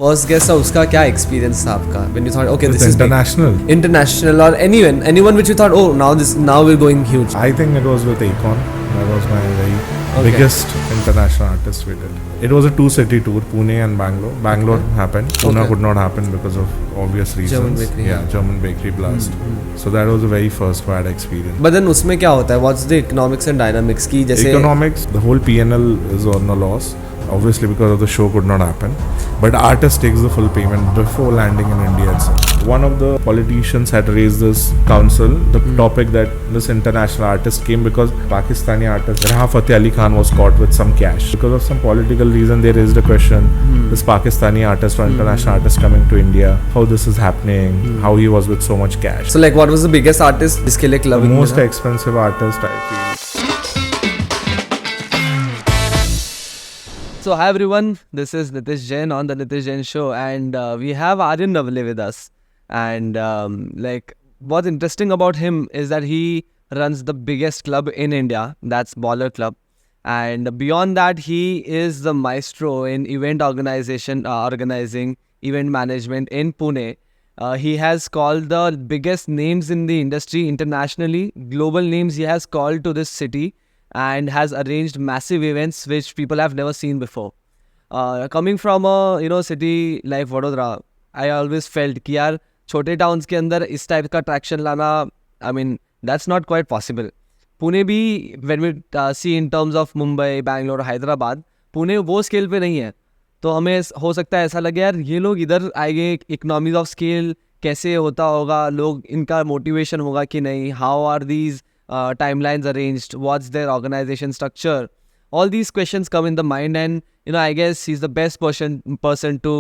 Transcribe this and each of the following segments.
First guest था उसका क्या एक्सपीरियंस था आपका when you thought okay this is International. और anyone which you thought oh now we're going huge. I think it was with Akon. That was my very biggest international artist we did. It was a two-city tour, Pune and Bangalore. Bangalore happened. Pune could not happen because of obvious reasons. German bakery, Yeah, German bakery blast. So that was the very first bad experience. But then उसमें क्या होता है? What's the economics and dynamics की जैसे Economics, the whole P&L is on a loss. Obviously because of the show could not happen, but artist takes the full payment before landing in India itself. One of the politicians had raised this council the topic that this international artist came because Pakistani artist Raha Fateh Ali Khan was caught with some cash. Because of some political reason they raised a question, this Pakistani artist or international artist coming to India, how this is happening, how he was with so much cash. So like what was the biggest artist जिसके लिए club The most expensive artist I feel. So hi everyone, this is Nitish Jain on the Nitish Jain Show, and we have Aryan Navale with us. And like what's interesting about him is that he runs the biggest club in India, that's Baller Club. And beyond that, he is the maestro in event organization, organizing event management in Pune. He has called the biggest names in the industry internationally, global names he has called to this city, and has arranged massive events which people have never seen before. Coming from a city like Vadodara, I always felt कि यार छोटे towns के अंदर इस type का traction लाना, I mean that's not quite possible. Pune भी when we see in terms of Mumbai, Bangalore, Hyderabad, Pune वो स्केल पे नहीं है. तो हमें हो सकता है ऐसा लगे यार ये लोग इधर आएंगे, इकोनॉमीज ऑफ स्केल कैसे होता होगा, लोग इनका मोटिवेशन होगा कि नहीं, how are these timelines arranged, what's their organization structure, all these questions come in the mind, and I guess he's the best person to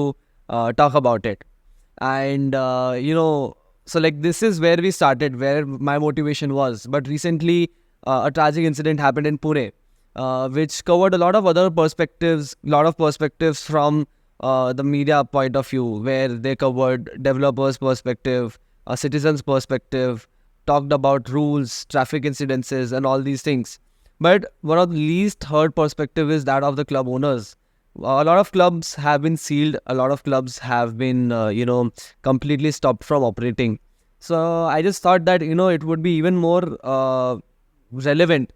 talk about it. And so like this is where we started, where my motivation was. But recently a tragic incident happened in Pune, which covered a lot of other perspectives from the media point of view, where they covered developers perspective, a citizen's perspective, talked about rules, traffic incidences, and all these things. But one of the least heard perspective is that of the club owners. A lot of clubs have been sealed. A lot of clubs have been, completely stopped from operating. So I just thought that, it would be even more relevant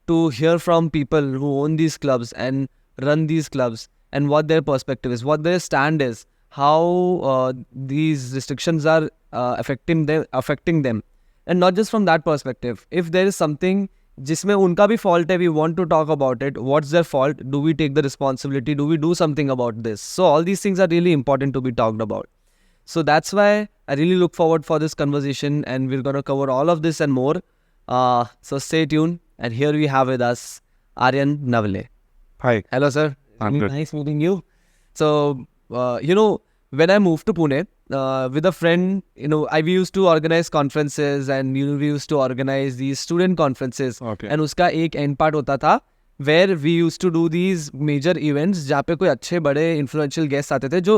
to hear from people who own these clubs and run these clubs, and what their perspective is, what their stand is, how these restrictions are affecting them. And not just from that perspective. If there is something जिसमें उनका भी fault है, we want to talk about it. What's their fault? Do we take the responsibility? Do we do something about this? So all these things are really important to be talked about. So that's why I really look forward for this conversation, and we're going to cover all of this and more. So stay tuned, and here we have with us Aryan Navale. Hi. Hello sir. I'm good. Nice meeting you. So when I moved to Pune with a friend, we used to organize conferences, and we used to organize these student conferences. Okay. And उसका एक end part होता था where we used to do these major events जहाँ पे कोई अच्छे बड़े influential guests आते थे जो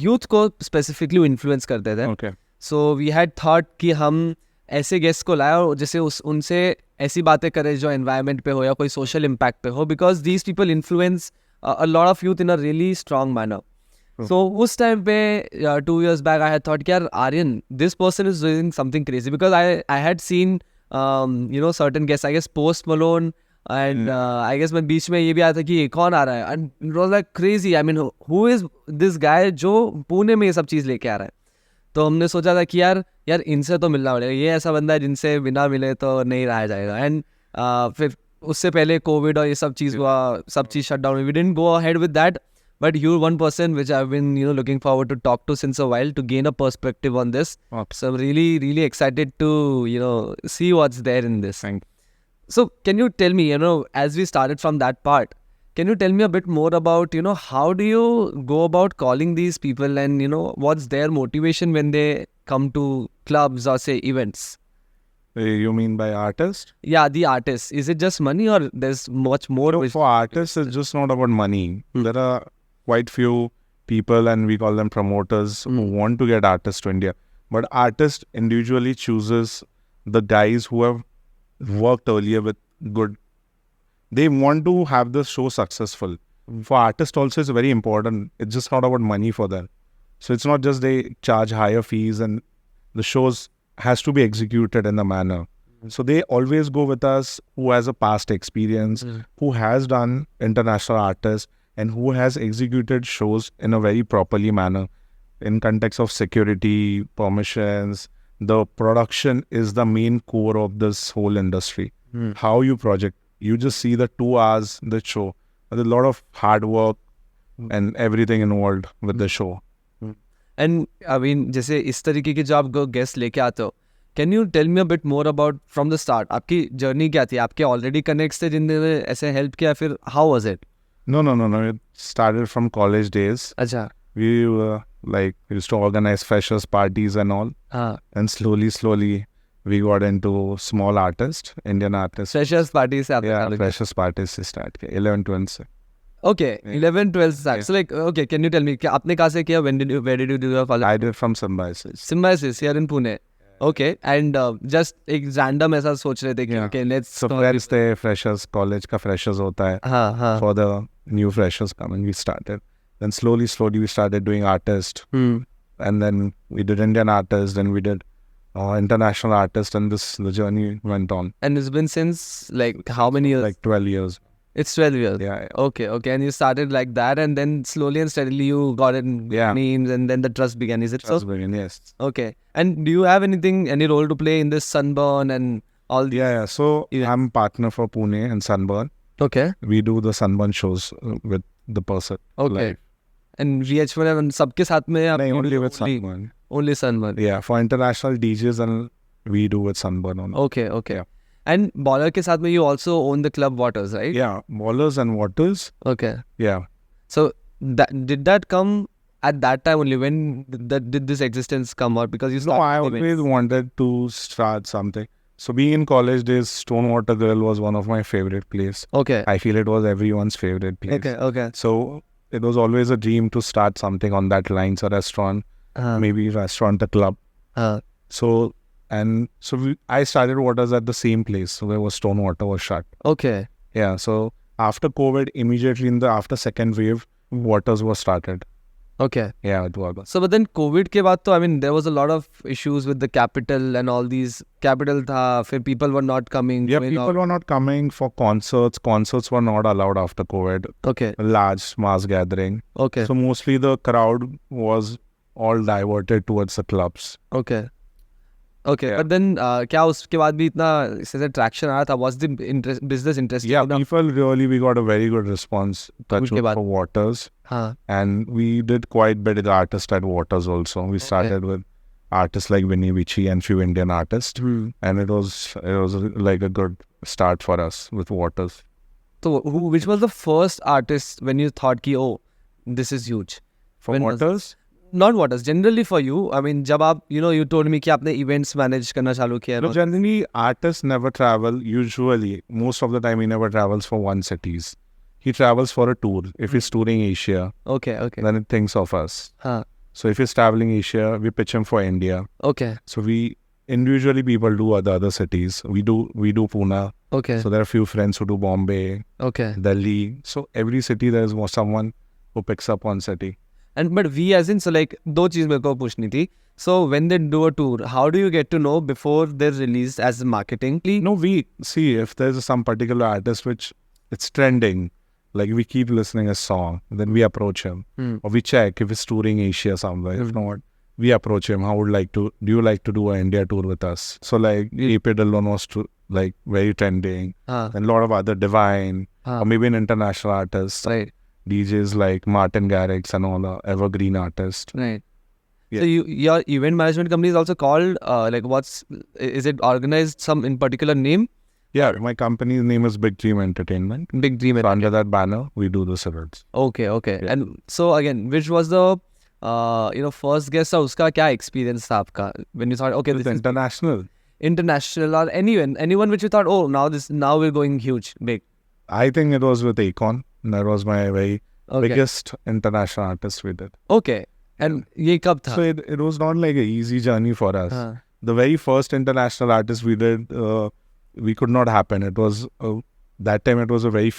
youth को specifically influence करते थे. Okay. So we had thought कि हम ऐसे गेस्ट को लाए और जैसे उनसे ऐसी बातें करें जो एनवायरनमेंट पे हो या कोई सोशल इम्पैक्ट पे हो, because these people influence a lot of youth in a really strong manner. So उस टाइम पे 2 years back I had thought कि यार Aryan, this person is doing something crazy, because I had seen certain guests, I guess Post Malone, and I guess मैं बीच में ये भी आया था कि कौन आ रहा है, and it was like crazy. I mean who is this guy जो पुणे में ये सब चीज़ लेके आ रहा है. तो हमने सोचा था कि यार इनसे तो मिलना पड़ेगा, ये ऐसा बंदा है जिनसे बिना मिले तो नहीं रहा जाएगा. एंड फिर उससे पहले कोविड और ये सब चीज़ हुआ, सब चीज़ shut down, we didn't go ahead with that. But you're one person which I've been, looking forward to talk to since a while, to gain a perspective on this. Okay. So I'm really, really excited to, see what's there in this. Thank you. So can you tell me, as we started from that part, can you tell me a bit more about, how do you go about calling these people, and, what's their motivation when they come to clubs or say events? You mean by artist? Yeah, the artists. Is it just money, or there's much more? No, for artists, it's just not about money. There are quite few people, and we call them promoters, who want to get artists to India. But artist individually chooses the guys who have worked earlier with good. They want to have the show successful. for artists also it's very important. It's just not about money for them. So it's not just they charge higher fees and the shows has to be executed in the manner. So they always go with us who has a past experience, who has done international artists and who has executed shows in a very properly manner in context of security, permissions. The production is the main core of this whole industry. How you project, you just see the 2 hours, the show. There's a lot of hard work and everything involved with the show. And I mean, जैसे इस तरीके के जो आप guest लेके आते हो, can you tell me a bit more about from the start, आपकी जर्नी क्या थी? आपके ऑलरेडी कनेक्ट्स थे जिन्होंने ऐसे हेल्प किया, फिर how was it? No. It started from college days. अच्छा, We used to organize freshers parties and all. हाँ, And slowly we got into small artists, Indian artists. Freshers party से आपने Yeah, चालू किया? freshers parties से start किया 11-12 से. Okay, 11, 12 start. So like, okay, can you tell me, आपने कहाँ से किया? Where did you do your college? I did from Symbiosis. Symbiosis here in Pune. Okay, and just एक random ऐसा सोच रहे थे कि Yeah. okay, let's So friends थे, freshers, college का freshers होता है. हाँ, हाँ. For the new freshers coming, we started. Then slowly we started doing artist. And then we did Indian artists, then we did international artists, and the journey went on. And it's been since like how many years? Like 12 years. It's 12 years. Yeah. Okay, and you started like that, and then slowly and steadily you got in Yeah. names, and then the trust began. Is it so? That's brilliant, yes. Okay. And do you have any role to play in this Sunburn and all the? Yeah. So Yeah. I'm partner for Pune and Sunburn. Okay. We do the Sunburn shows with the person. Okay. live. And VH1 and सबके साथ में आप No, you only do with Sunburn. only Sunburn. Yeah, for international DJs and we do with Sunburn only. Okay. Yeah. And Baller के साथ में you also own the club Waters, right? Yeah, Ballers and Waters. Okay. Yeah. So did that come at that time only? When did this existence come out? Because you No, I started always wanted to start something. So being in college days, Stonewater Grill was one of my favorite places. Okay. I feel it was everyone's favorite place. Okay. So it was always a dream to start something on that lines, a restaurant, maybe restaurant, a club. So I started Waters at the same place where was Stonewater was shut. Okay. Yeah. So after COVID, immediately after second wave, Waters was started. Okay. Yeah, it was. So but then COVID के बाद तो I mean there was a lot of issues with the capital and all these. Capital था, फिर people were not coming. Yeah, going people out. were not coming for concerts. Concerts were not allowed after COVID. Okay. Large mass gathering. Okay. So mostly the crowd was all diverted towards the clubs. Okay. Yeah. But then क्या उसके बाद भी इतना इससे traction आया था? Was the business interesting Yeah, enough? we got a very good response. Touch उसके wood बाद? for Waters. हाँ. And we did quite big artists at Waters also. We started with artists like Vinny Vici and few Indian artists. And it was like a good start for us with Waters. So which was the first artist when you thought कि oh this is huge? For When was- Waters? Not Waters, generally for you. I mean जब आप you told me कि आपने events manage करना चालू किया. No, generally artists never travel. Usually, most of the time he never travels for one cities. He travels for a tour. If he's touring Asia, Okay. then it thinks of us. हाँ. So if he's traveling Asia, we pitch him for India. Okay. So we individually people do other cities. We do Pune. Okay. So there are a few friends who do Bombay, Okay. Delhi. So every city there is someone who picks up one city. And but we as in so like दो चीज मेरे को पूछनी थी. So when they do a tour, how do you get to know before they're released as marketing? No, we see if there's some particular artist which it's trending. Like we keep listening a song, then we approach him, or we check if he's touring Asia somewhere. If not, we approach him. Do you like to do an India tour with us? So like AP Dillon was like very trending, and a lot of other Divine, or maybe an international artists, Right. DJs like Martin Garrix and all the evergreen artists. Right. Yeah. So your event management company is also called like is it organized some in particular name? Yeah, my company's name is Big Dream Entertainment. Big Dream. So under that banner, we do the events. Okay. Yeah. And so again, which was the first guest or उसका क्या experience था आपका when you thought okay It's this is international. international or anyone which you thought oh now we're going huge big. I think it was with Akon. That was my very Okay. biggest international artist we did. Okay. And ये कब था? So it was not like an easy journey for us. हाँ. The very first international artist we did, we could not happen. It was that time it was a very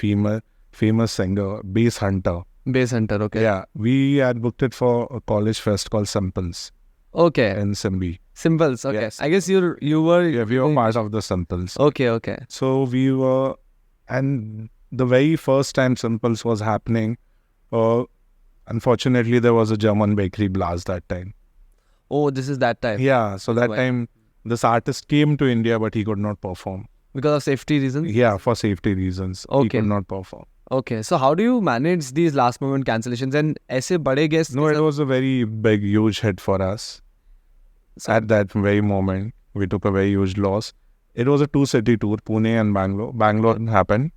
famous singer, Bass Hunter. Bass Hunter, okay. Yeah, we had booked it for a college fest called Simples Okay. in Simbi. Symbols, okay. Yes. I guess you were... Yeah, we were part of the Simples. Okay, okay. So we were, and the very first time Simples was happening, unfortunately there was a German bakery blast that time. Oh, this is that time. Yeah, so that Why? time this artist came to India but he could not perform. Because of safety reasons? Yeah, for safety reasons. He Okay. could not perform. Okay. So how do you manage these last moment cancellations? And ऐसे बड़े guests... No, it was a very big, huge hit for us. At that very moment, we took a very huge loss. It was a two-city tour, Pune and Bangalore. Bangalore happened.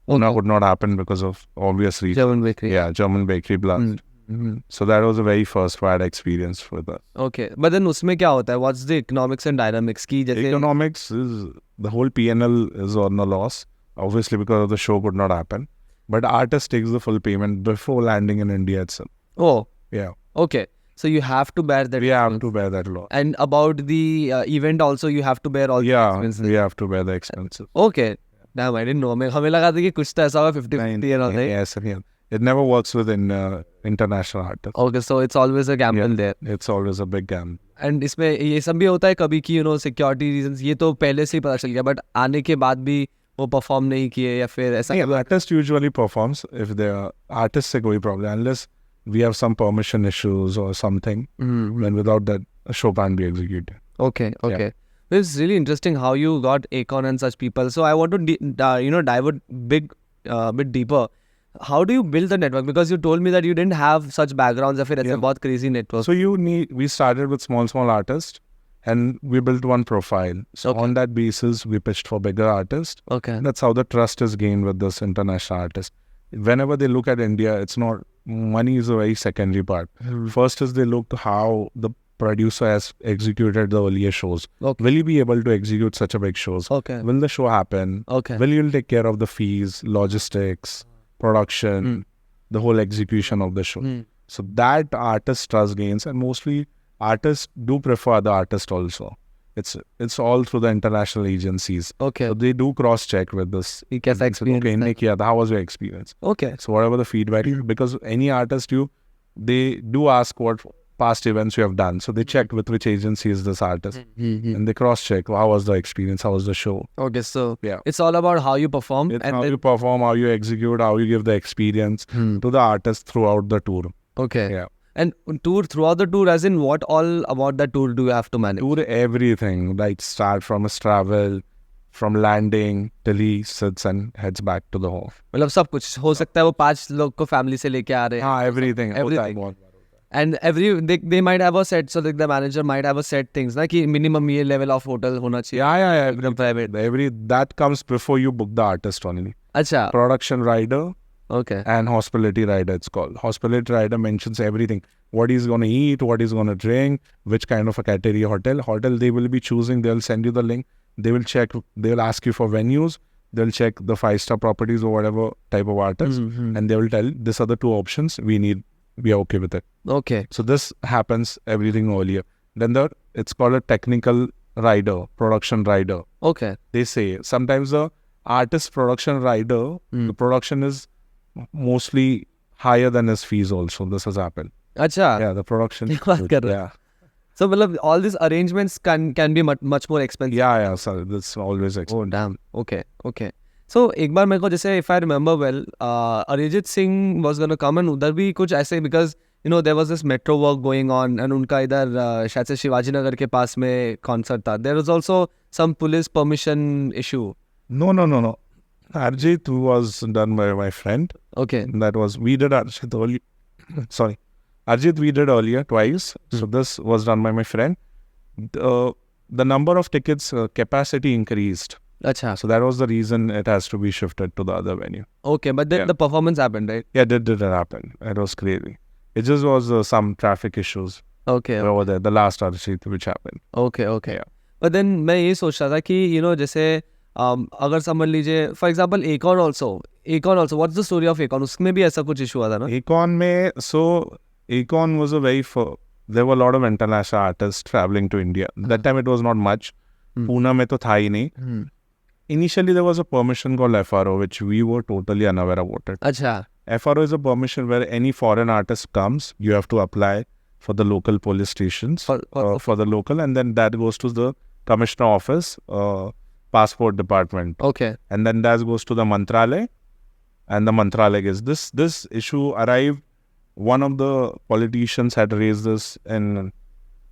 Pune would not happen because of obvious reasons. German bakery. Yeah, German bakery blast. Mm-hmm. So that was the very first bad experience with us. Okay. But then उसमें क्या होता है? What's the economics and dynamics की जैसे... Economics is, the whole P&L is on a loss, obviously because of the show could not happen. But the artist takes the full payment before landing in India itself. Oh, Yeah, okay. So you have to bear that. we have to bear that loss. And about the event also, you have to bear all the Yeah, expenses. we have to bear the expenses. Okay. Damn, I didn't know. हमें लगा था कि कुछ तो ऐसा होगा 50-50 and all that. Yes, yeah. It never works with international artists. Okay, so it's always a gamble Yeah. there. It's always a big gamble. And इसमें ये सब भी होता है कभी कि security reasons ये तो पहले से ही पता चल गया but आने के बाद भी वो perform नहीं किए या फिर ऐसा Yeah, artist usually performs if they are artists से कोई problem unless we have some permission issues or something. Then without that, a show can't be executed. Okay. It's really interesting how you got Akon and such people. So I want to dive a bit deeper. How do you build the network? Because you told me that you didn't have such backgrounds या फिर ऐसे बहुत crazy network. So we started with small artists and we built one profile. So Okay. on that basis, we pitched for bigger artists. Okay. That's how the trust is gained with this international artist. Whenever they look at India, it's not, money is a very secondary part. First is they look how the producer has executed the earlier shows. Okay. Will you be able to execute such a big shows? Okay. Will the show happen? Okay. Will you take care of the fees, logistics, production, the whole execution of the show? So that artist trust gains, and mostly artists do prefer the artist also. It's all through the international agencies. Okay. So they do cross check with this. कि कैसा Okay, experience इनने था? किया था, how was your experience? Okay. So whatever the feedback, because any artist they do ask what past events you have done. So they check with which agency is this artist, and they cross check how was the experience, how was the show. Okay, so Yeah. it's all about how you perform It's and how then, you perform, how you execute, how you give the experience to the artist throughout the tour. okay. Yeah. And tour throughout the tour, as in what all about the tour do you have to manage? Tour everything, like start from his travel, from landing till he sits and heads back to the home. मतलब सब कुछ हो सकता है वो 5 लोग को family से लेके आ रहे हैं. हाँ, everything. Everything. होता है. And they might have a set, so like the manager might have a set things ना कि minimum ये level of hotel होना चाहिए. Yeah. एकदम private. That comes before you book the artist only. अच्छा. Production rider Okay. and hospitality rider, it's called. Hospitality rider mentions everything. What he's going to eat, what he's going to drink, which kind of a category hotel they will be choosing. They'll send you the link. They will check. They'll ask you for venues. They'll check the 5-star properties or whatever type of artist. And they will tell, these are the 2 options we need. We are okay with it. Okay. So this happens everything earlier. Then it's called a technical rider, production rider. Okay. They say sometimes the artist production rider, the production is mostly higher than his fees also. This has happened. अच्छा. Yeah, the production. क्या बात कर रहे हैं? Yeah. So मतलब all these arrangements can be much more expensive. Yeah. So that's always expensive. Oh damn. Okay. So एक बार मेरे को जैसे if I remember well, Arijit Singh was gonna come and उधर भी कुछ ऐसे because there was this metro work going on and उनका इधर शायद से शिवाजी नगर के पास में concert था. There was also some police permission issue. No. Arjit was done by my friend. Okay. That was, we did Arjit earlier. Sorry. Arjit we did earlier twice. So this was done by my friend. The number of tickets capacity increased. अच्छा. So that was the reason it has to be shifted to the other venue. Okay, but then the performance happened, right? Yeah, did happen. It was crazy. It just was some traffic issues Okay. over there. The last Arjit which happened. Okay. Yeah. But then मैं ये सोच रहा था कि जैसे अगर समझ लीजिए for example Akon also what's the story of Akon? उसमें भी ऐसा कुछ इशू हुआ था ना? Akon was there were a lot of international artists traveling to India. That time it was not much. Pune में तो था ही नहीं. initially there was a permission called FRO, which we were totally unaware about it. अच्छा. FRO is a permission where any foreign artist comes, you have to apply for the local police stations for the local, and then that goes to the commissioner office, passport department, Okay. and then that goes to the Mantralay, and the Mantralay is this issue arrived. One of the politicians had raised this in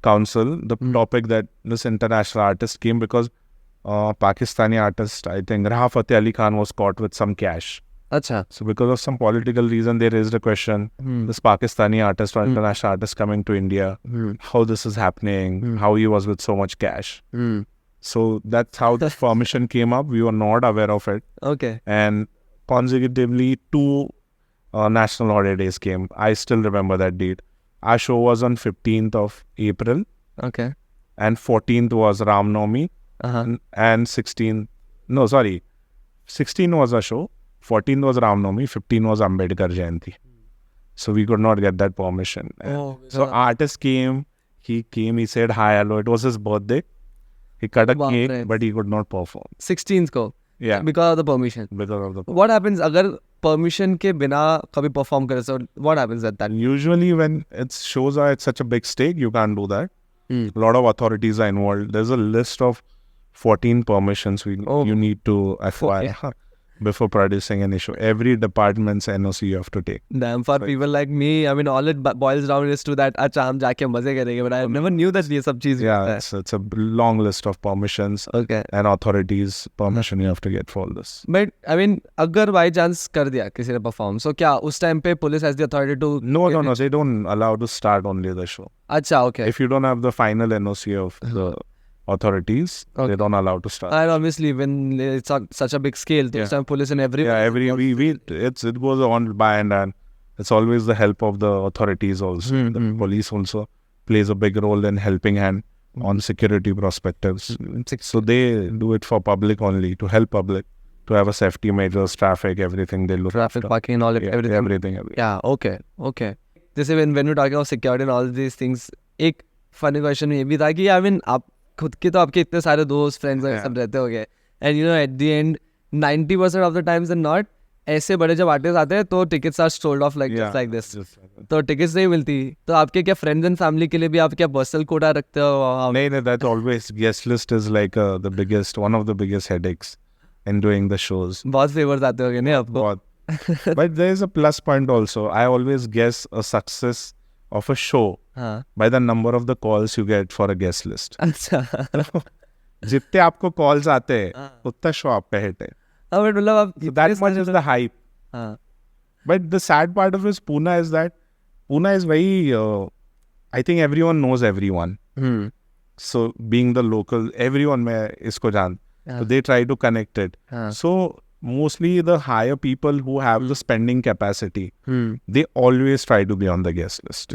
council, the topic that this international artist came because Pakistani artist, I think Raha Fateh Ali Khan, was caught with some cash. अच्छा. So because of some political reason, they raised a question, this Pakistani artist or international artist coming to India, how this is happening, how he was with so much cash. So that's how the permission came up. We were not aware of it. Okay. And consecutively, 2 national holiday days came. I still remember that date. Our show was on 15th of April. Okay. And 14th was Ram Navami. And 16th, no, sorry. 16th was our show. 14th was Ram Navami. 15th was Ambedkar Jayanti. So we could not get that permission. So artist came. He came. He said hi, hello. It was his birthday. He cut a cake, but he could not perform. 16th को. Yeah. Because of the permission. Because of the. What happens अगर permission के बिना कभी perform करे? So what happens at that? Usually when it's shows are at such a big stake, you can't do that. A lot of authorities are involved. There's a list of 14 permissions you need to acquire before producing an issue. Every department's NOC you have to take. Damn, for people like me, I mean, all it boils down is to that, अच्छा हम जाके मजे करेंगे, but I never knew that ये सब चीज़. Yeah, it's a long list of permissions. Okay. And authorities permission you have to get for all this. But I mean, अगर by chance कर दिया किसी ने perform, so क्या उस time पे police has the authority to? No, they don't allow to start only the show. अच्छा, okay. If you don't have the final NOC of the authorities, they don't allow to start. And obviously, when it's on such a big scale, there's time police in every. Yeah, it goes on by and it's always the help of the authorities also. The police also plays a big role in helping hand on security perspectives. So they do it for public only, to help public, to have a safety measures, traffic, everything they look traffic, after. parking, all everything. Yeah, okay. This is when you're talking about security and all these things. एक funny question ये भी था कि I mean आप खुद के तो आपके इतने सारे दोस्त फ्रेंड्स सब रहते होंगे, and you know at the end 90% of the times and not ऐसे बड़े जब आर्टिस्ट आते हैं तो tickets are sold off like just like this, तो टिकट्स नहीं मिलती. तो आपके क्या फ्रेंड्स एंड फैमिली के लिए भी आप क्या पर्सनल कोटा रखते हो? नहीं, that always guest list is like the biggest, one of the biggest headaches in doing the shows. बहुत फेवर्स आते होंगे नहीं आपको? बहुत. But there is a plus point also. I always guess a success of a show by the number of the calls you get for a guest list. अच्छा. जितने आपको calls आते हैं उतना शो आप पे हिट है. मतलब आप that much is the hype. But the sad part of is Pune is very I think everyone knows everyone. So being the local, everyone में इसको जान. So they try to connect it. So mostly the higher people who have the spending capacity, they always try to be on the guest list.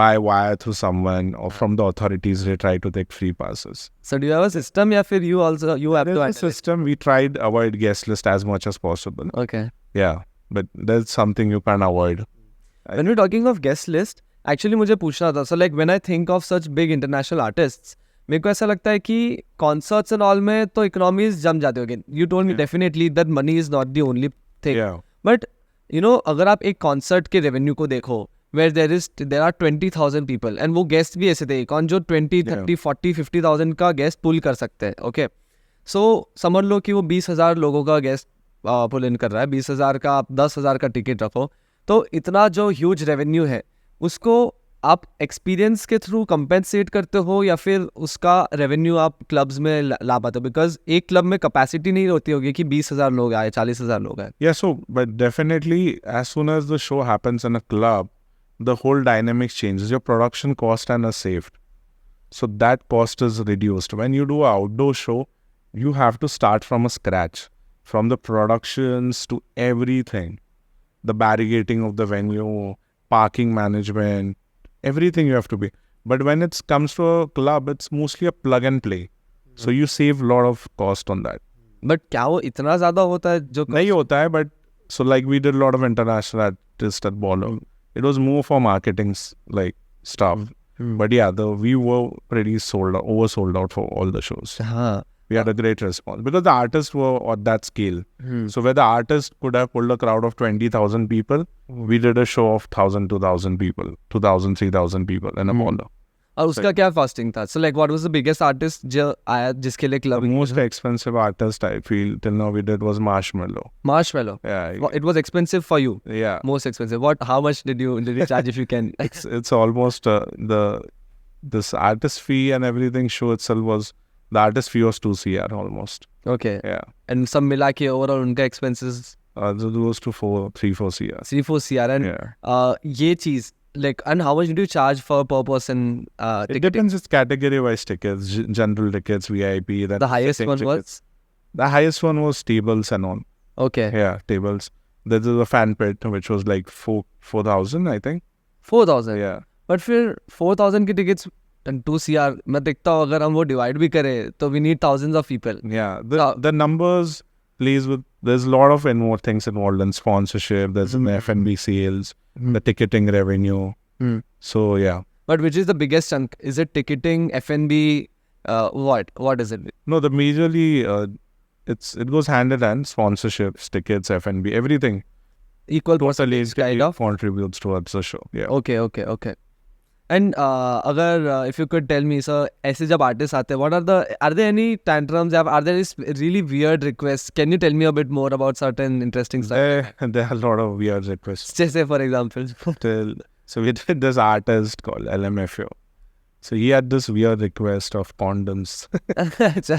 By wire through someone or from the authorities, they try to take free passes. So do you have a system या फिर you have to? There's a system. We tried avoid guest list as much as possible. Okay. Yeah, but there's something you can't avoid. When we're talking of guest list, actually मुझे पूछना था. So like when I think of such big international artists, मेरे को ऐसा लगता है कि concerts and all में तो इकोनॉमीज जम जाते होंगे. You told me definitely that money is not the only thing, but you know अगर आप एक कॉन्सर्ट के रेवेन्यू को देखो where there are 20,000 people and वो गेस्ट भी ऐसे थे कौन जो 20, 30, 40, 50,000 का गेस्ट पुल कर सकते हैं. ओके, सो समझ लो कि वो 20,000 लोगों का गेस्ट पुल इन कर रहा है. 20,000 का आप 10,000 का टिकट रखो, तो इतना जो ह्यूज रेवेन्यू है उसको आप एक्सपीरियंस के थ्रू कंपेंसेट करते हो या फिर उसका रेवेन्यू आप क्लब्स में ला पाते हो? बिकॉज एक क्लब में कैपेसिटी नहीं होती होगी कि 20,000 लोग आए, 40,000 लोग आए. Yeah, so but definitely as soon as the show happens in a club, the whole dynamics changes. Your production cost and are saved, so that cost is reduced. When you do an outdoor show, you have to start from a scratch, from the productions to everything, the barricading of the venue, parking management. Everything you have to be. But when it comes to a club, it's mostly a plug and play. So you save a lot of cost on that. But क्या वो इतना ज़्यादा होता है जो? नहीं होता है, but so like we did a lot of international artists at Bolo. It was more for marketing like stuff. But yeah, we were pretty oversold out for all the shows. हाँ, We had a great response because the artists were at that scale. So where the artist could have pulled a crowd of 20,000 people, we did a show of 1,000, 2,000 people, 2,000, 3,000 people in Apollo. और उसका क्या costing था? So like what was the biggest artist जो आया जिसके लिए The club? most expensive artist I feel till now we did was Marshmello. Marshmello. Yeah, It was expensive for you. yeah. Most expensive. How much did you charge if you can? It's almost this artist fee and everything show itself was the artist fee was 2 CR almost. Okay. Yeah. And सब मिला के overall उनका expenses So it goes to 3-4 CR. 3-4 CR and Yeah. ये चीज like and how much did you charge for per person? It depends. It's category wise tickets, general tickets, VIP. Then The highest sitting one tickets. was The highest one was tables and all. okay. Yeah, tables. There is a fan pit which was like 4,000 I think. 4,000. Yeah. But फिर 4,000 की tickets and 2 CR मैं देखता हूँ अगर हम वो divide भी करें तो we need thousands of people. Yeah. The numbers plays with. There's a lot of more things involved in sponsorship. There's an F&B sales, the ticketing revenue. So yeah. But which is the biggest chunk? Is it ticketing, F&B? What is it? No, the majorly it goes hand in hand. Sponsorships, tickets, F&B, everything. Equal Totally percentage kind of. contributes towards the show. Yeah. Okay. And अगर if you could tell me, so ऐसे जब artists आते हैं, are there any tantrums? Are there any really weird requests? Can you tell me a bit more about certain interesting stuff? There are a lot of weird requests. Just say for example. So we did this artist called LMFAO. So he had this weird request of condoms. अच्छा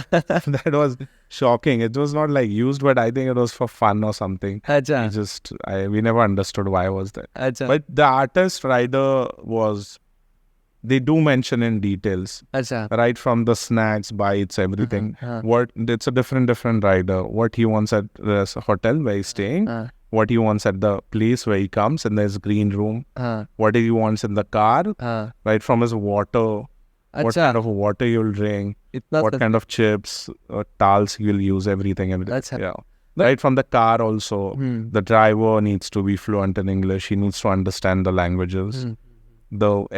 That was shocking. It was not like used, but I think it was for fun or something. अच्छा We never understood why was that. अच्छा But the artist rider was, they do mention in details, अच्छा right from the snacks, bites, everything. What it's a different rider. What he wants at the hotel where he's staying. हाँ What he wants at the place where he comes, and there's green room. हाँ What he wants in the car, हाँ right from his water. What अच्छा kind of water you'll drink. इतना What kind of chips, towels you'll use, everything. Achha. Yeah. But- Right from the car also, the driver needs to be fluent in English. He needs to understand the languages.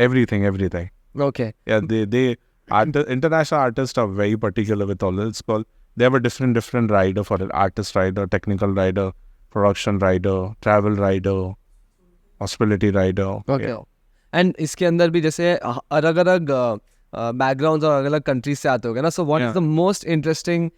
Everything. Okay. Yeah, international artists are very particular with all this. It's called, they have a different rider for it. Artist rider, technical rider, production rider, travel rider, hospitality rider. Okay. Yeah. And इसके अंदर भी जैसे अलग अलग backgrounds और अलग अलग countries से आते होंगे ना, so what is Yeah. the most interesting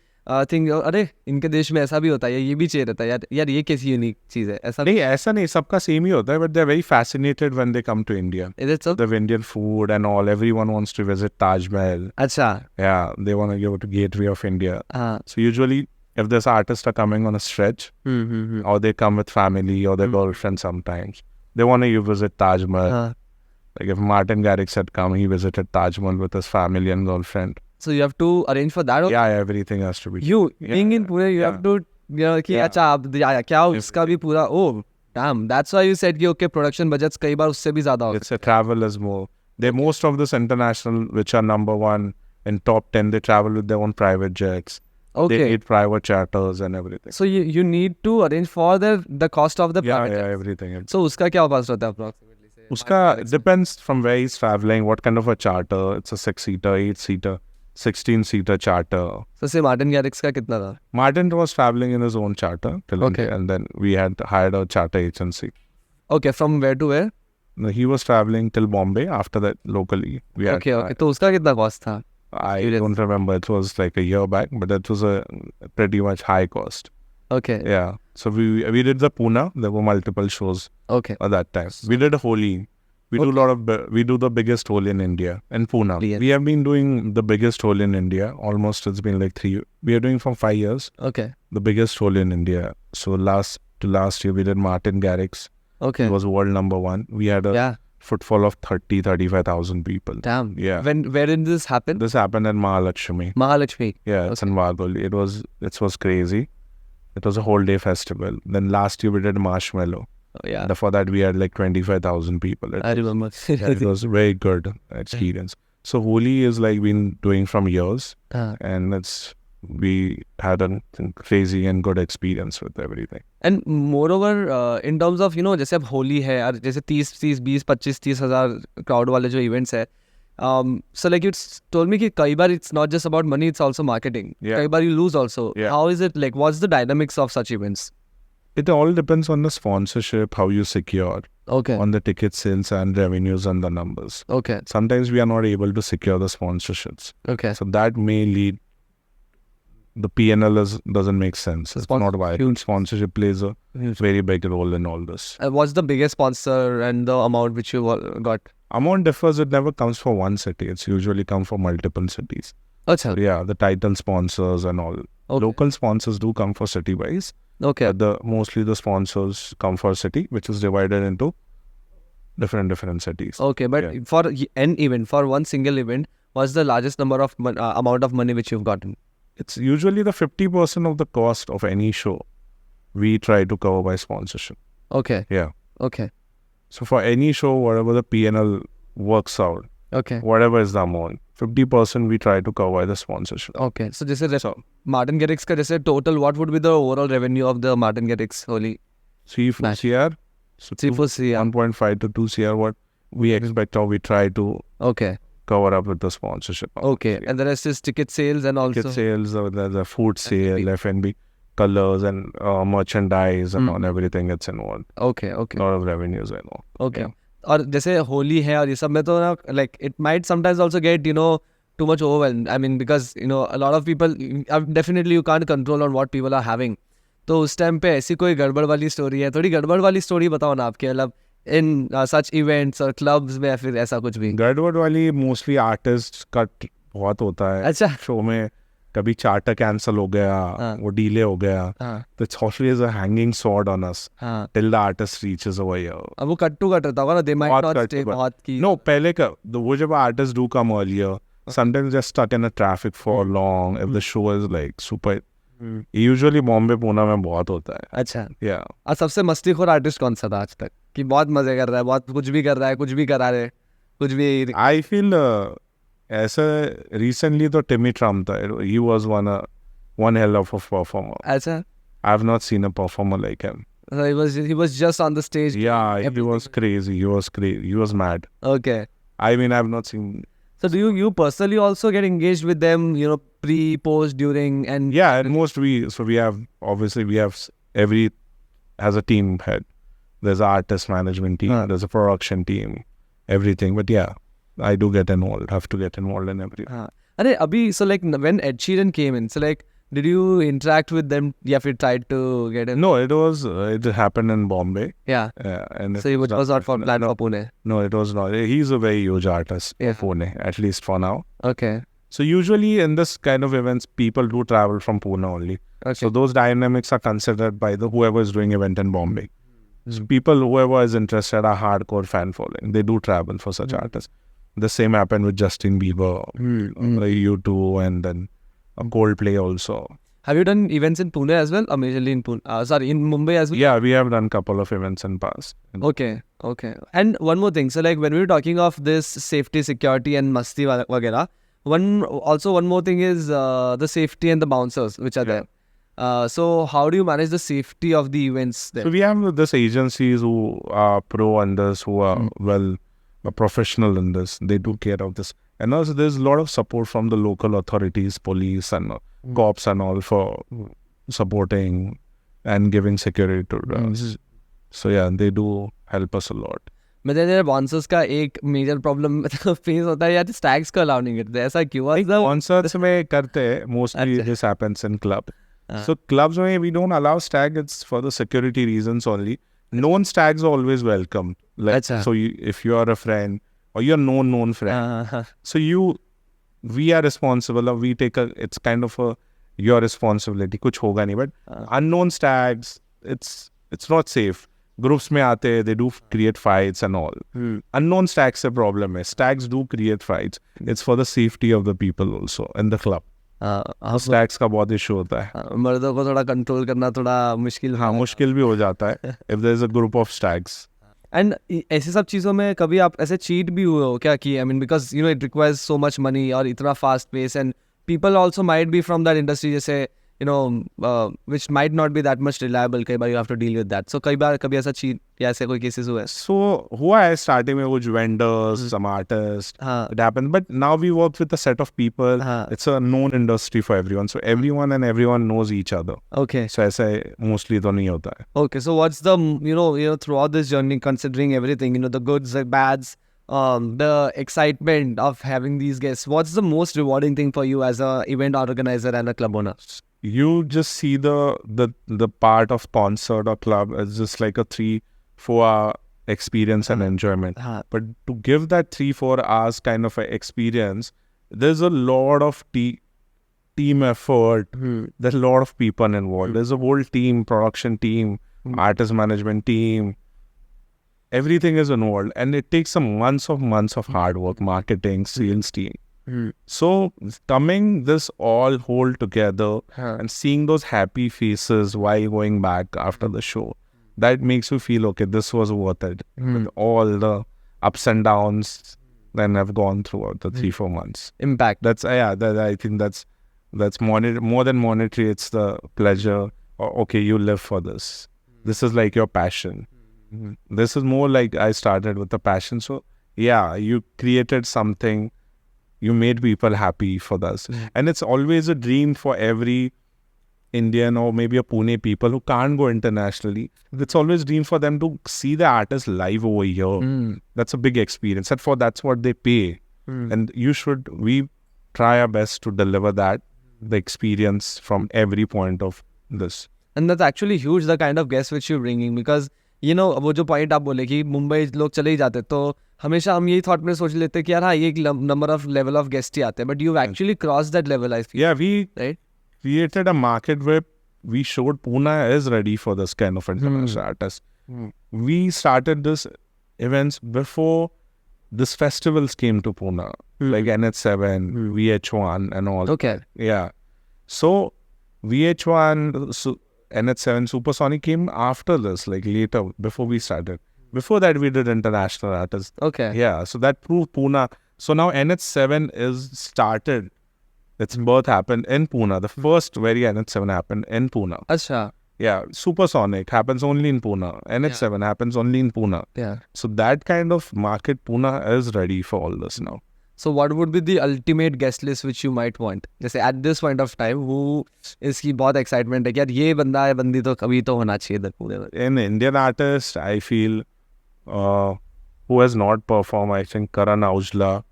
thing? अरे इनके देश में ऐसा भी होता है, ये भी चाहिए रहता है यार ये कैसी यूनिक चीज है ऐसा नहीं ऐसा नहीं सबका सेम ही होता है but they're very fascinated when they come to India. is it so? The Indian food and all, everyone wants to visit Taj Mahal. अच्छा Yeah, they want to go to Gateway of India. हाँ So usually if this artists are coming on a stretch or they come with family or their girlfriend sometimes, they want to visit Taj Mahal. हाँ. Like if Martin Garrix had come, he visited Taj Mahal with his family and girlfriend. So you have to arrange for that. Yeah, everything has to be. You Yeah, being in Pune, you have to कि Yeah. अच्छा आप क्या उसका भी पूरा damn, that's why you said कि okay production budgets कई बार उससे भी ज़्यादा होता It's a travel is more. They most of this international, which are number one in top 10, they travel with their own private jets. है. They Okay. need private charters and everything. So you need to arrange for the cost of the Yeah, private jet. everything. So उसका क्या cost होता है approximately? Uska, it depends from where he's traveling, what kind of a charter. It's a 6-seater, 8-seater, 16-seater charter. So say Martin Garrix का कितना था? Martin was traveling in his own charter till Okay. India, and then we had hired a charter agency. Okay, from where to where? No, he was traveling till Bombay. After that, locally, we had. Okay. तो उसका कितना cost था? I Curious. don't remember. It was like a year back, but that was a pretty much high cost. Okay. Yeah. So we did the Pune. There were multiple shows Okay. at that time. We did Holi. We do a lot of we do the biggest Holi in India in Pune. Brilliant. We have been doing the biggest Holi in India. Almost it's been like 3. We are doing from 5 years. Okay. The biggest Holi in India. So last year we did Martin Garrix. Okay. He was world number 1. We had a Yeah. footfall of 35,000 people. Damn. Yeah. Where did this happen? This happened in Mahalakshmi. Mahalakshmi. Yeah, it's in Vargoli. It was crazy. It was a whole day festival. Then last year we did Marshmello. Oh, yeah. Before that we had like 25,000 people. I remember. It was a very good experience. So Holi is like been doing from years, हाँ. and we had a crazy and good experience with everything. And moreover, in terms of जैसे अब होली है यार जैसे 30, 20, 25, 30 हज़ार crowd वाले जो events है So like you told me कि कई बार it's not just about money, it's also marketing. Yeah. कई बार you lose also. Yeah. How is it like? What's the dynamics of such events? It all depends on the sponsorship, how you secure, Okay. on the ticket sales and revenues and the numbers. Okay. Sometimes we are not able to secure the sponsorships. Okay. So that may lead the PNL doesn't make sense. It's not why huge. sponsorship plays a Huge. very big role in all this. What's the biggest sponsor and the amount which you got? Amount differs. It never comes for one city. It's usually come for multiple cities. अच्छा. Yeah, the title sponsors and all. Okay. Local sponsors do come for city wise. Okay. But mostly the sponsors come for city, which is divided into different cities. Okay, but Yeah. for an event, for one single event, what's the largest number of amount of money which you've gotten? It's usually the 50% of the cost of any show we try to cover by sponsorship. Okay. Yeah. Okay. So for any show, whatever the PNL works out, Okay. whatever is the amount, 50% we try to cover by the sponsorship. Okay. So जैसे So Martin Garrix का जैसे total, what would be the overall revenue of the Martin Garrix Holy? 3 Nice. CR, so 3-4 CR. 1.5 to 2 CR, what we expect or we try to Okay. cover up with the sponsorship. Okay. Yeah. And the rest is ticket sales and also. Ticket sales, the food sale, F&B. F&B, colors and merchandise and all, Mm. everything gets involved. Okay. Okay. A lot of revenues and all. Okay. Yeah. और जैसे होली है और ये सब में तो ना like it might sometimes also get too much overwhelmed. I mean because a lot of people definitely you can't control on what people are having. तो उस टाइम पे ऐसी कोई गड़बड़ वाली स्टोरी है, थोड़ी गड़बड़ वाली स्टोरी बताओ ना आपके, मतलब इन सच इवेंट्स और क्लब्स में या फिर ऐसा कुछ भी. गड़बड़ वाली मोस्टली आर्टिस्ट का बहुत होता है. अच्छा. शो में कभी चार्टर कैंसिल हो गया, वो डीले हो गया, हाँ तो it's always a hanging sword on us हाँ. till the artist reaches over here. अब वो कट टू कट रहता होगा ना, they might बहुत not cut stay to cut. बहुत की. No, पहले का वो जब artists do come earlier, sometimes they're stuck in the traffic for long. If the show is like super, usually Bombay, Pune में बहुत होता है. अच्छा. Yeah. और सबसे मस्तीखोर आर्टिस्ट कौन सा था आज तक कि बहुत मजे कर रहा है, बहुत कुछ भी कर रहा है, कुछ भी करा रहे, कुछ भी. I feel ऐसा recently तो Timmy Trump था. He was one hell of a performer. अच्छा. I've not seen a performer like him. So he was just on the stage. Yeah, he everything. was crazy. He was crazy. He was mad. Okay. I mean, I've not seen. So do you personally also get engaged with them, pre, post, during, and Yeah, at most we have every has a team head. There's an artist management team. There's a production team, everything. But yeah, I do get involved. Have to get involved in everything. हाँ. अरे अभी so like when Ed Sheeran came in, so like did you interact with them? या फिर tried to get in? No, it happened in Bombay. Yeah. And So it was not for planned for Pune. No, it was not. He's a very huge artist. Yeah. Pune, at least for now. Okay. So usually in this kind of events, people do travel from Pune only. Okay. So those dynamics are considered by whoever is doing event in Bombay. So whoever is interested, are hardcore fan following. They do travel for such artists. The same happened with Justin Bieber, U2, and then Coldplay also. Have you done events in Pune as well, or majorly in Pune? In Mumbai as well? Yeah, we have done a couple of events in past. Okay. And one more thing. So like when we were talking of this safety, security and masti wagera, one more thing is the safety and the bouncers which are there. So how do you manage the safety of the events there? So we have this agencies who are pro on this, who are professional in this. They do care of this. And also there's a lot of support from the local authorities, police and cops and all for supporting and giving security to us. So yeah, they do help us a lot. मेरे bouncers का एक major problem face होता है यार, stags को allow नहीं करते, ऐसा क्यों? Concerts में करते हैं, mostly this happens in club. So clubs में we don't allow stag, it's for the security reasons only. Known stags are always welcome. Like, so if you are a friend or you're known friend, so we are responsible, or we take it's kind of your responsibility. कुछ होगा नहीं, but unknown stags, it's not safe. Groups में आते, they do create fights and all. Unknown stags a problem है. Stags do create fights. It's for the safety of the people also in the club. Stags का बहुत issue होता है. मर्दों को थोड़ा कंट्रोल करना थोड़ा मुश्किल. हाँ, मुश्किल भी हो जाता है if there is a group of stags. And ऐसे सब चीज़ों में कभी आप ऐसे चीट भी हुए हो क्या कि I mean because it requires so much money और इतना fast pace and people also might be from that industry, जैसे which might not be that much reliable. कई बार you have to deal with that. So कभी ऐसा cheat या ऐसे कोई cases हुए? So, हुआ है starting में कुछ vendors, some artists, हाँ. it happened. But now we work with a set of people. हाँ. It's a known industry for everyone. So, everyone and everyone knows each other. Okay. So, ऐसा mostly तो नहीं होता है. Okay. So what's the throughout this journey, considering everything, the goods, the bads, the excitement of having these guests, what's the most rewarding thing for you as a event organizer and a club owner? You just see the part of concert or club as just like a 3-4 hour experience and enjoyment. But to give that 3-4 hours kind of a experience, there's a lot of team effort. There's a lot of people involved. There's a whole team, production team, artist management team. Everything is involved, and it takes some months of hard work, marketing, sales team. So coming this all whole together and seeing those happy faces while going back after the show, that makes you feel, okay, this was worth it. With all the ups and downs that I've gone throughout the 3-4 months. Impact. That's I think that's more than monetary. It's the pleasure. Okay, you live for this. This is like your passion. This is more like I started with the passion. So yeah, you created something. You made people happy for this. And it's always a dream for every Indian or maybe a Pune people who can't go internationally. It's always a dream for them to see the artist live over here. That's a big experience. And that's what they pay. And we try our best to deliver that, the experience from every point of this. And that's actually huge, the kind of guests which you're bringing, because वो जो point आप बोले कि मुंबई लोग चले ही जाते, तो हमेशा हम यही थॉट में सोच लेते कि यार हाँ, ये एक number of level of guest ही आते हैं, but you actually cross that level. I feel. Yeah, we right? created a market where we showed Pune is ready for this kind of international artists. We started this events before this festivals came to Pune, like NH7, VH1 and all. Okay. Yeah. So VH1, NH7 Supersonic came after this, like later, before we started. Before that, we did international artists. Okay. Yeah, so that proved Pune. So now NH7 is started. Its birth happened in Pune. The first very NH7 happened in Pune. Acha. Yeah, Supersonic happens only in Pune. NH7 happens only in Pune. Yeah. So that kind of market, Pune is ready for all this now. So what would be the ultimate guest list which you might want? जैसे at this point of time, who इसकी बहुत excitement है कि यार ये बंदा है, बंदी तो कभी तो होना चाहिए इधर पूरे में. In Indian artist, I feel who has not performed, I think Karan Aujla.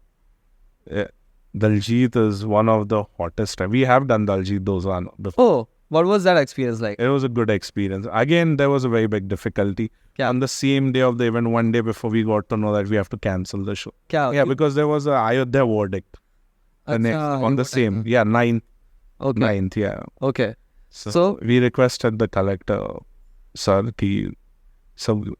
Daljit is one of the hottest. We have done Daljit Dozan before. Oh, what was that experience like? It was a good experience. Again, there was a very big difficulty. Yeah. On the same day of the event, one day before, we got to know that we have to cancel the show. Kya? Yeah, because there was a Ayodhya verdict. The next, on the same. Yeah, 9th. Okay. 9th, yeah. Okay. So we requested the collector, sir,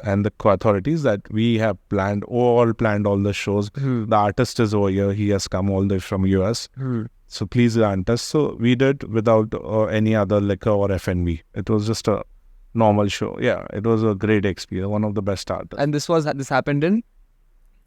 and the authorities that we have planned all the shows. The artist is over here. He has come all the way from US. So please grant us. So we did without any other liquor or F&B. It was just a normal show. Yeah, it was a great experience. One of the best artists. And this happened in?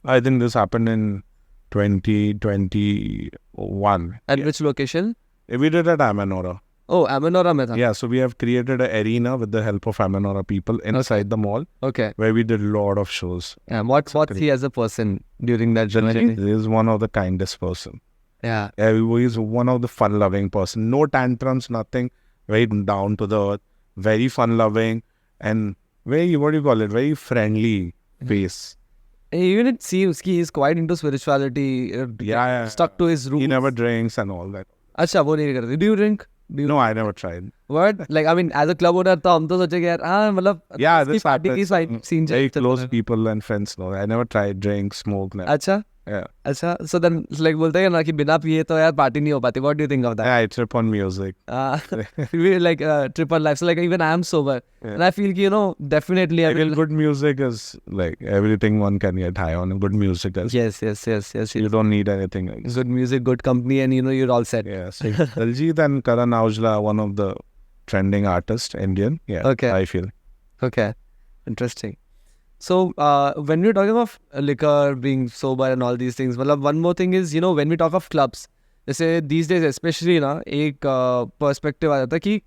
I think this happened in 2021. At which location? We did at Amanora. Oh, Amanora mein tha. Yeah, so we have created an arena with the help of Amanora people inside the mall. Okay. Where we did a lot of shows. Yeah, what's he as a person during that journey? He is one of the kindest person. Yeah. He is one of the fun-loving person. No tantrums, nothing. Very down to the earth. Very fun-loving. And very, what do you call it? Very friendly face. Even it seems he's quite into spirituality. Yeah. Stuck to his roots. He never drinks and all that. अच्छा वो नहीं करते. Do you drink? No, I never tried. What? Like, I mean, as a club owner, तो हम तो सोचे कि यार हाँ मतलब Yeah, this party की scene very close people and friends know. I never tried drink, smoke. Never. अच्छा. Yeah. अच्छा. So then, like बोलते हैं ना कि बिना पिए तो यार party नहीं हो पाती. What do you think of that? Yeah, I trip on music. We like trip on life. So like even I am sober, and I feel कि definitely I will. Good music is like everything one can get high on. Good music is. Yes. You don't need anything else. Good music, good company, and you're all set. Yes. Daljit and Karan Aujla, one of the trending artists, Indian. Yeah. Okay. I feel. Okay. Interesting. So when we're talking of liquor, being sober and all these things, well, one more thing is, when we talk of clubs, जैसे these days especially ना एक perspective आ जाता है कि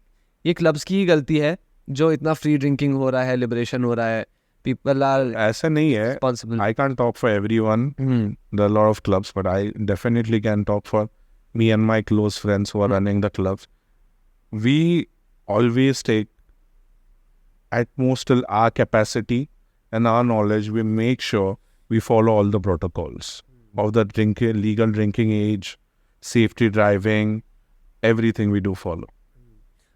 ये clubs की ही गलती है जो इतना फ्री ड्रिंकिंग हो रहा है, लिबरेशन हो रहा है, पीपल आर ऐसा नहीं है. Responsible. I can't talk for everyone. There are a lot of clubs, but I definitely can talk for me and my close friends who are running the clubs. We always take at most till our capacity and our knowledge. We make sure we follow all the protocols of the legal drinking age, safety driving, everything we do follow.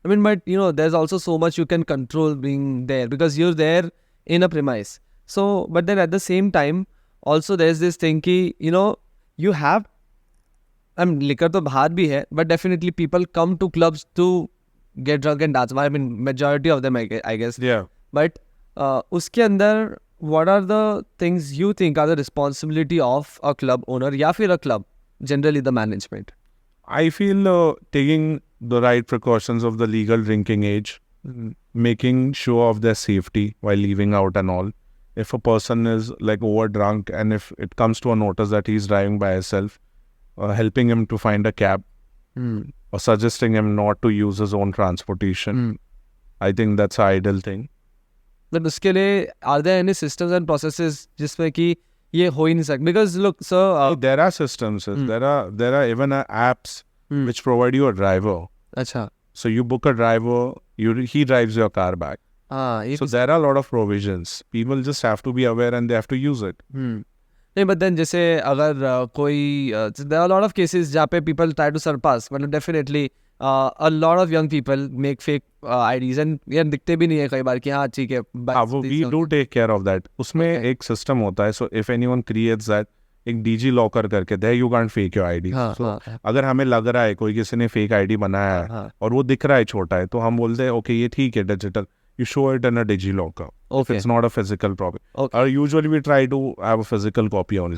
I mean, but you know, there's also so much you can control being there because you're there in a premise. So, but then at the same time, also there's this thing कि, you know, you have, I mean, liquor तो बाहर भी है, but definitely people come to clubs to get drunk and dance. I mean, majority of them, I guess. Yeah. But उसके अंदर, what are the things you think are the responsibility of a club owner या फिर a club, generally the management? I feel taking the right precautions of the legal drinking age, making sure of their safety while leaving out and all. If a person is like over drunk and if it comes to a notice that he's driving by himself, helping him to find a cab or suggesting him not to use his own transportation, I think that's an ideal thing. But उसके लिए are there any systems and processes जिसमें कि ये हो ही नहीं सकता? Because look, sir, There are systems. There are even apps which provide you a driver. अच्छा, So you book a driver, he drives your car back. हाँ ये So there are a lot of provisions. People just have to be aware and they have to use it. नहीं, but then जैसे अगर कोई there are a lot of cases जहाँ पे people try to surpass, मतलब definitely a lot of young people make fake IDs and यार दिखते भी नहीं है कई बार कि हाँ ठीक है. We do take care of that. उसमें एक system होता है. So if anyone creates that, एक DG locker करके, there you can't fake your ID. So अगर हमें लग रहा है कोई किसी ने fake ID बनाया है और वो दिख रहा है छोटा है, तो हम बोलते हैं okay ये ठीक है digital. You show it in a Digi locker. If it's not a physical copy. Or usually we try to have a physical copy only.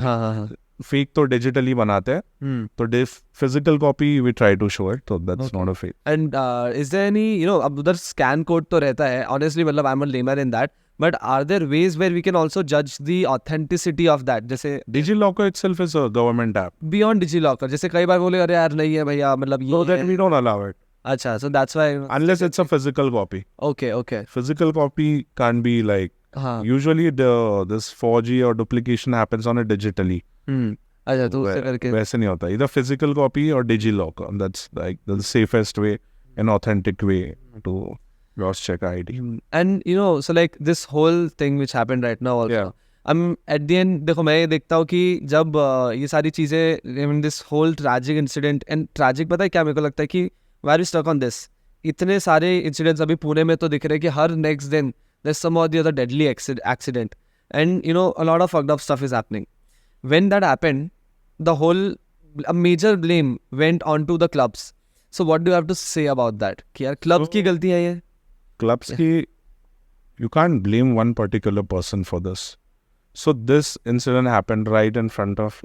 Fake तो digitally बनाते हैं. तो physical copy we try to show it. So that's not a fake. And is there any, you know, अब उधर scan code तो रहता है. Honestly, मतलब I'm a layman in that. But are there ways where we can also judge the authenticity of that? जैसे DigiLocker itself is a government app. beyond DigiLocker, जैसे कई बार बोले अरे यार नहीं है भैया, मतलब ये So then we don't allow it. अच्छा, so that's why Unless it's a physical copy. okay. Physical copy can't be like, हाँ. usually this 4G or duplication happens on it digitally. अच्छा, तो उससे करके वैसे नहीं होता. Either physical copy or DigiLocker. That's like the safest way and authentic way to cross check ID. And you know, so like this whole thing which happened right now also. Yeah. At the end, देखो मैं ये देखता हूँ कि जब ये सारी चीज़ें, I mean this whole tragic incident, and tragic पता है क्या मेरे को लगता है कि why are we stuck on this? इतने सारे incidents अभी पुणे में तो दिख रहे हैं कि हर next दिन there's some or the other deadly accident, and you know a lot of fucked up stuff is happening. When that happened, a major blame went onto the clubs. So what do you have to say about that? कि यार clubs की गलती है ये? Clubs ki, you can't blame one particular person for this. So this incident happened right in front of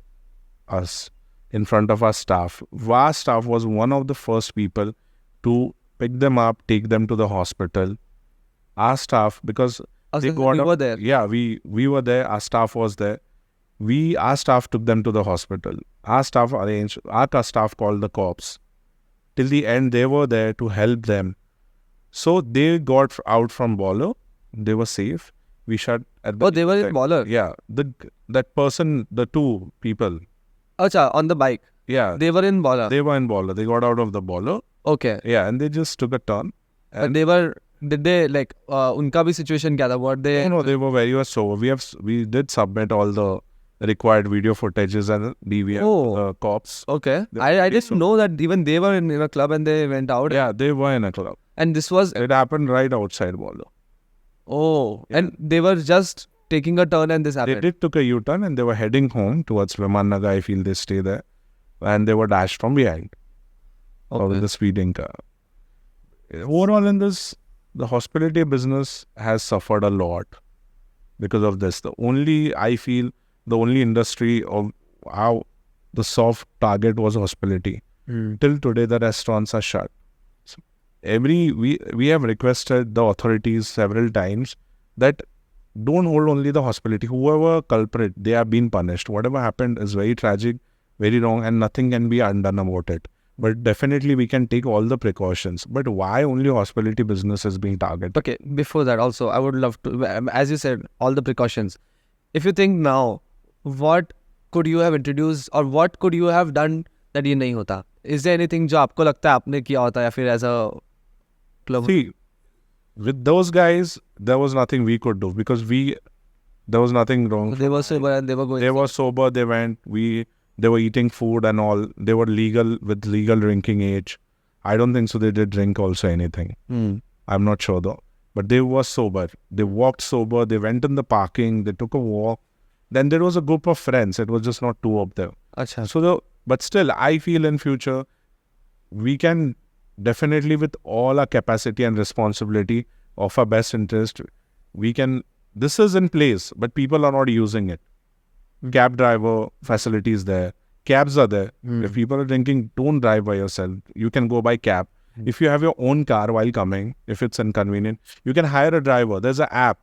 us, in front of our staff. Our staff was one of the first people to pick them up, take them to the hospital. Our staff, because they got we were there. Yeah, we were there. Our staff was there. Our staff took them to the hospital. Our staff arranged. Our staff called the cops. Till the end, they were there to help them. So they got out from Bowler. They were safe. We shut at the. Oh, they were in Bowler? Yeah, that person, the two people. Acha, on the bike. Yeah, They were in Bowler. they were in Bowler. They got out of the Bowler. Okay. Yeah, and they just took a turn. But they were. Did they like? उनका भी situation क्या था? What they? No, they were very much sober. We did submit all the required video footages and DVR cops. Okay. I didn't know that even they were in a club and they went out. Yeah, they were in a club. And this was. It happened right outside Bowler. Oh. Yeah. And they were just taking a turn and this happened. They took a U-turn and they were heading home towards Viman Nagar. I feel they stay there. And they were dashed from behind. Okay. With the speeding car. Overall in this, the hospitality business has suffered a lot because of this. I feel the only industry of how the soft target was hospitality. Till today, the restaurants are shut. So we have requested the authorities several times that don't hold only the hospitality. Whoever culprit, they have been punished. Whatever happened is very tragic. very wrong, and nothing can be undone about it. But definitely we can take all the precautions. But why only hospitality business is being targeted? Okay, before that also, I would love to, as you said, all the precautions. If you think now, what could you have introduced or what could you have done that ये नहीं होता? Is there anything जो आपको लगता है आपने किया होता या फिर as a club? See, with those guys, there was nothing we could do because there was nothing wrong. They were sober and they were going. They were sober. They went. They were eating food and all. They were legal with legal drinking age. I don't think so. They did drink also anything. I'm not sure though. But they were sober. They walked sober. They went in the parking. They took a walk. Then there was a group of friends. It was just not two of them. अच्छा. But still, I feel in future we can definitely, with all our capacity and responsibility of our best interest, we can. This is in place, but people are not using it. Cab driver facilities there. Cabs are there. If people are drinking, don't drive by yourself. You can go by cab. If you have your own car while coming, if it's inconvenient, you can hire a driver. There's an app.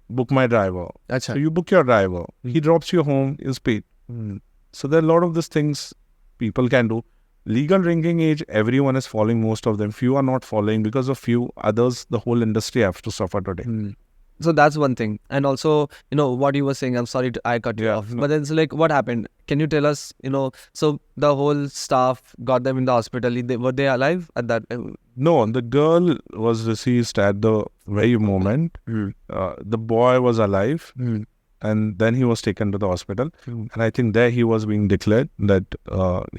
Book my driver. अच्छा. So you book your driver. He drops you home. Is paid. So there are a lot of these things people can do. Legal drinking age, everyone is following, most of them. Few are not following. Because of few others, the whole industry has to suffer today. So that's one thing. And also, what you were saying, I'm sorry I cut you off. No. But then, so like, what happened? Can you tell us, so the whole staff got them in the hospital. Were they alive at that time? No, the girl was deceased at the very moment. The boy was alive. And then he was taken to the hospital. And I think there he was being declared that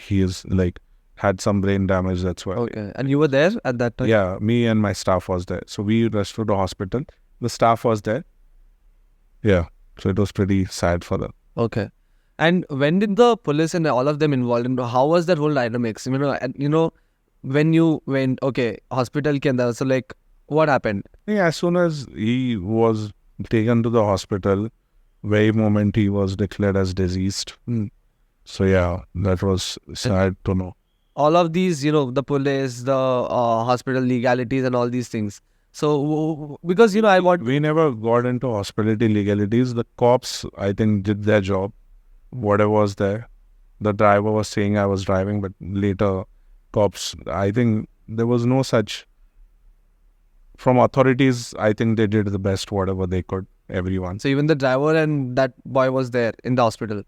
he is had some brain damage. That's why. Okay. And you were there at that time? Yeah, me and my staff was there. So we rushed to the hospital. The staff was there. Yeah. So it was pretty sad for them. Okay. And when did the police and all of them involved in, how was that whole dynamics? When you went, okay, hospital ke andar, so like, what happened? Yeah, as soon as he was taken to the hospital, very moment he was declared as deceased. So yeah, that was sad to know. All of these, the police, the hospital legalities and all these things. So, because, We never got into hospitality legalities. The cops, I think, did their job. Whatever was there. The driver was saying I was driving, but later, cops, I think there was no such. From authorities, I think they did the best, whatever they could, everyone. So even the driver and that boy was there in the hospital?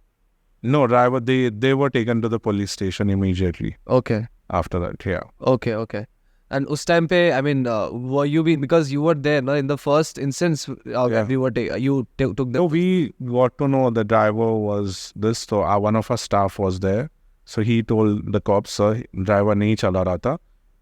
No, driver, they were taken to the police station immediately. Okay. After that, yeah. Okay. And us time pe, I mean, were you because you were there, no? In the first instance, you took the... No, we got to know the driver was this, so one of our staff was there. So he told the cops, sir, driver nahi chala raha tha.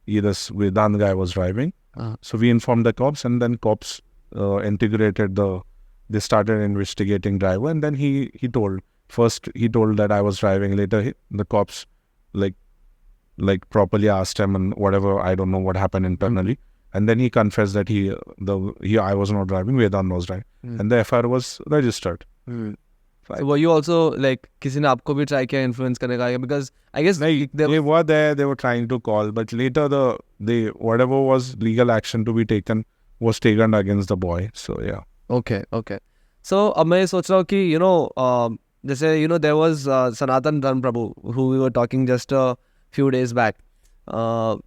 This Vedant guy was driving. So we informed the cops, and then cops they started investigating driver, and then he told that I was driving. Later, the cops like properly asked him and whatever, I don't know what happened internally. And then he confessed that I was not driving, Vedant was driving. And the FIR was registered. So were you also like, किसी ने आपको भी try किया influence करने का? Because I guess they were there, they were trying to call, but later whatever was legal action to be taken was taken against the boy. So yeah. Okay. So अब मैं सोच रहा हूँ कि जैसे there was Sanatan Ranprabhu who we were talking just a few days back.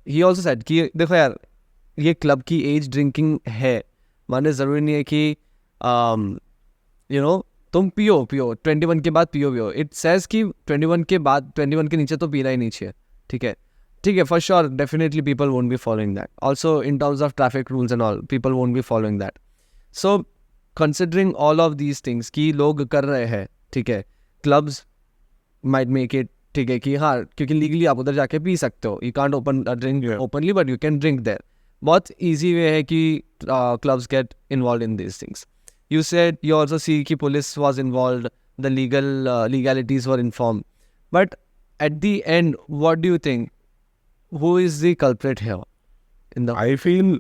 He also said कि देखो यार, ये क्लब की एज ड्रिंकिंग है, माने ज़रूरी नहीं है कि तुम पियो 21 के बाद पियो. इट सेज कि 21 के बाद 21 के नीचे तो पीना ही नहीं चाहिए. ठीक है, for sure, definitely people won't be following that. Also in terms of traffic rules and all, people won't be following that. So considering all of these things कि लोग कर रहे हैं, ठीक है, क्लब्स माइट मेक इट, ठीक है, कि हाँ, क्योंकि लीगली आप उधर जाके पी सकते हो. You can't open drink openly, but you can drink there. बहुत ईजी वे है कि clubs get involve in these things. You said you also see कि police was involved, the legalities were informed. But at the end, what do you think? Who is the culprit here? I feel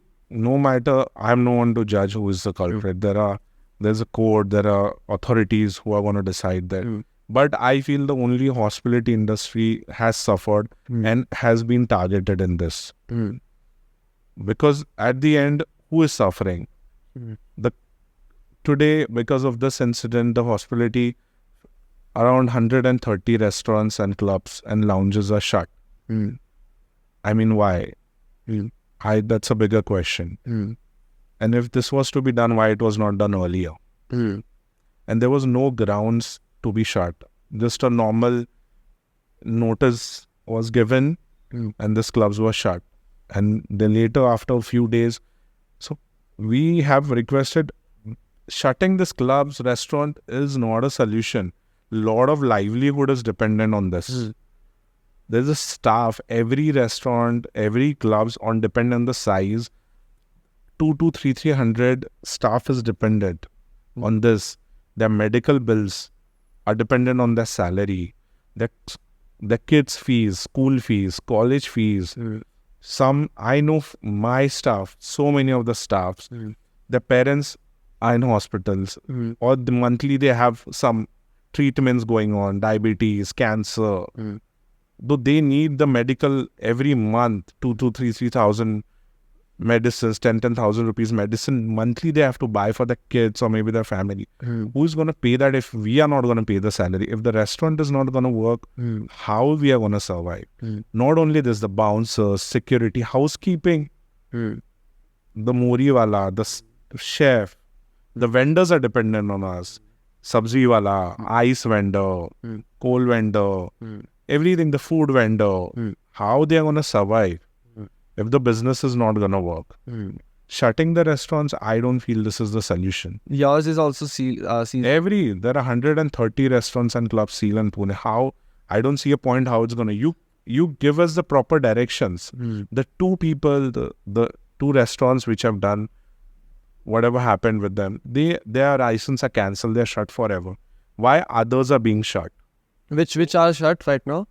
no matter, I'm no one to judge who is the culprit. There's a court, there are authorities who are going to decide that. But I feel the only hospitality industry has suffered and has been targeted in this. Because at the end, who is suffering? Today, because of this incident, the hospitality around 130 restaurants and clubs and lounges are shut. I mean, why? That's a bigger question. And if this was to be done, why it was not done earlier? And there was no grounds to be shut. Just a normal notice was given, and these clubs were shut. And then later, after a few days, so we have requested shutting this clubs, restaurant is not a solution. Lot of livelihood is dependent on this. There's a staff, every restaurant, every clubs on depend on the size. 300 staff is dependent on this. Their medical bills are dependent on their salary. The kids' fees, school fees, college fees. Some, I know my staff, so many of the staffs, their parents are in hospitals, or the monthly they have some treatments going on, diabetes, cancer. Though they need the medical every month, 3,000 medicines, 10,000 rupees medicine monthly they have to buy for the kids or maybe their family. Who's going to pay that if we are not going to pay the salary? If the restaurant is not going to work, how we are going to survive? Not only this, the bouncers, security, housekeeping, the mori wala, the chef, the vendors are dependent on us. Sabzi wala, ice vendor, coal vendor, everything, the food vendor, how they are going to survive if the business is not going to work. Shutting the restaurants, I don't feel this is the solution. Yours is also sealed. There are 130 restaurants and clubs sealed in Pune. How? I don't see a point how it's going to. You give us the proper directions. The two people, the two restaurants which have done whatever happened with them, their license are cancelled. They're shut forever. Why others are being shut? Which are shut right now?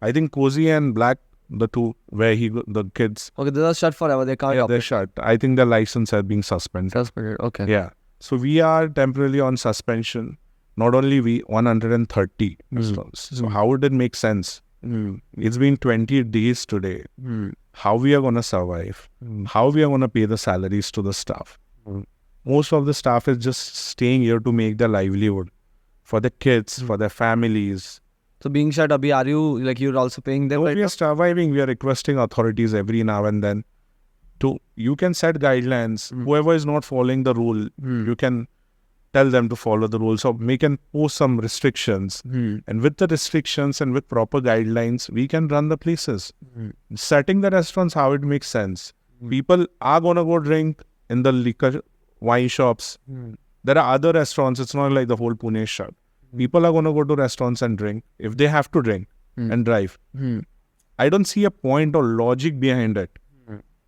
I think Cozy and Black, the two where the kids. Okay, they are shut forever. They can't. Yeah, operate. they're shut. I think their license are being suspended. Okay. Yeah. So we are temporarily on suspension. Not only we, 130 restaurants. So how would it make sense? It's been 20 days today. How we are going to survive? How we are going to pay the salaries to the staff? Most of the staff is just staying here to make their livelihood for the kids, for their families. So being shut, Abhi, are you you're also paying them? No, we are surviving. We are requesting authorities every now and then you can set guidelines. Whoever is not following the rule, you can tell them to follow the rules. So we can post some restrictions. And with the restrictions and with proper guidelines, we can run the places. Setting the restaurants how it makes sense. People are going to go drink in the liquor wine shops. There are other restaurants. It's not like the whole Pune is shut. People are going to go to restaurants and drink if they have to drink and drive. I don't see a point or logic behind it.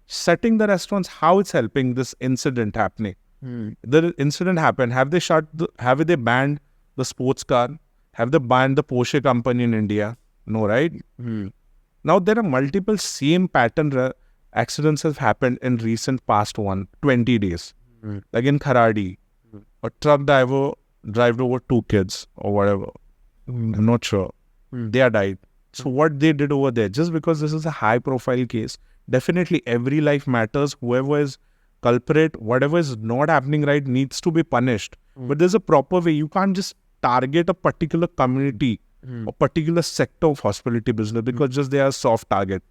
Setting the restaurants, how it's helping this incident happening. The incident happened. Have they banned the sports car? Have they banned the Porsche company in India? No, right? Now there are multiple same pattern accidents have happened in recent past 20 days. Like in Kharadi, a truck driver drove over 2 kids or whatever. I'm not sure. They are died. So what they did over there, just because this is a high profile case, definitely every life matters. Whoever is culprit, whatever is not happening right needs to be punished. But there's a proper way. You can't just target a particular community or particular sector of hospitality business because just they are soft target.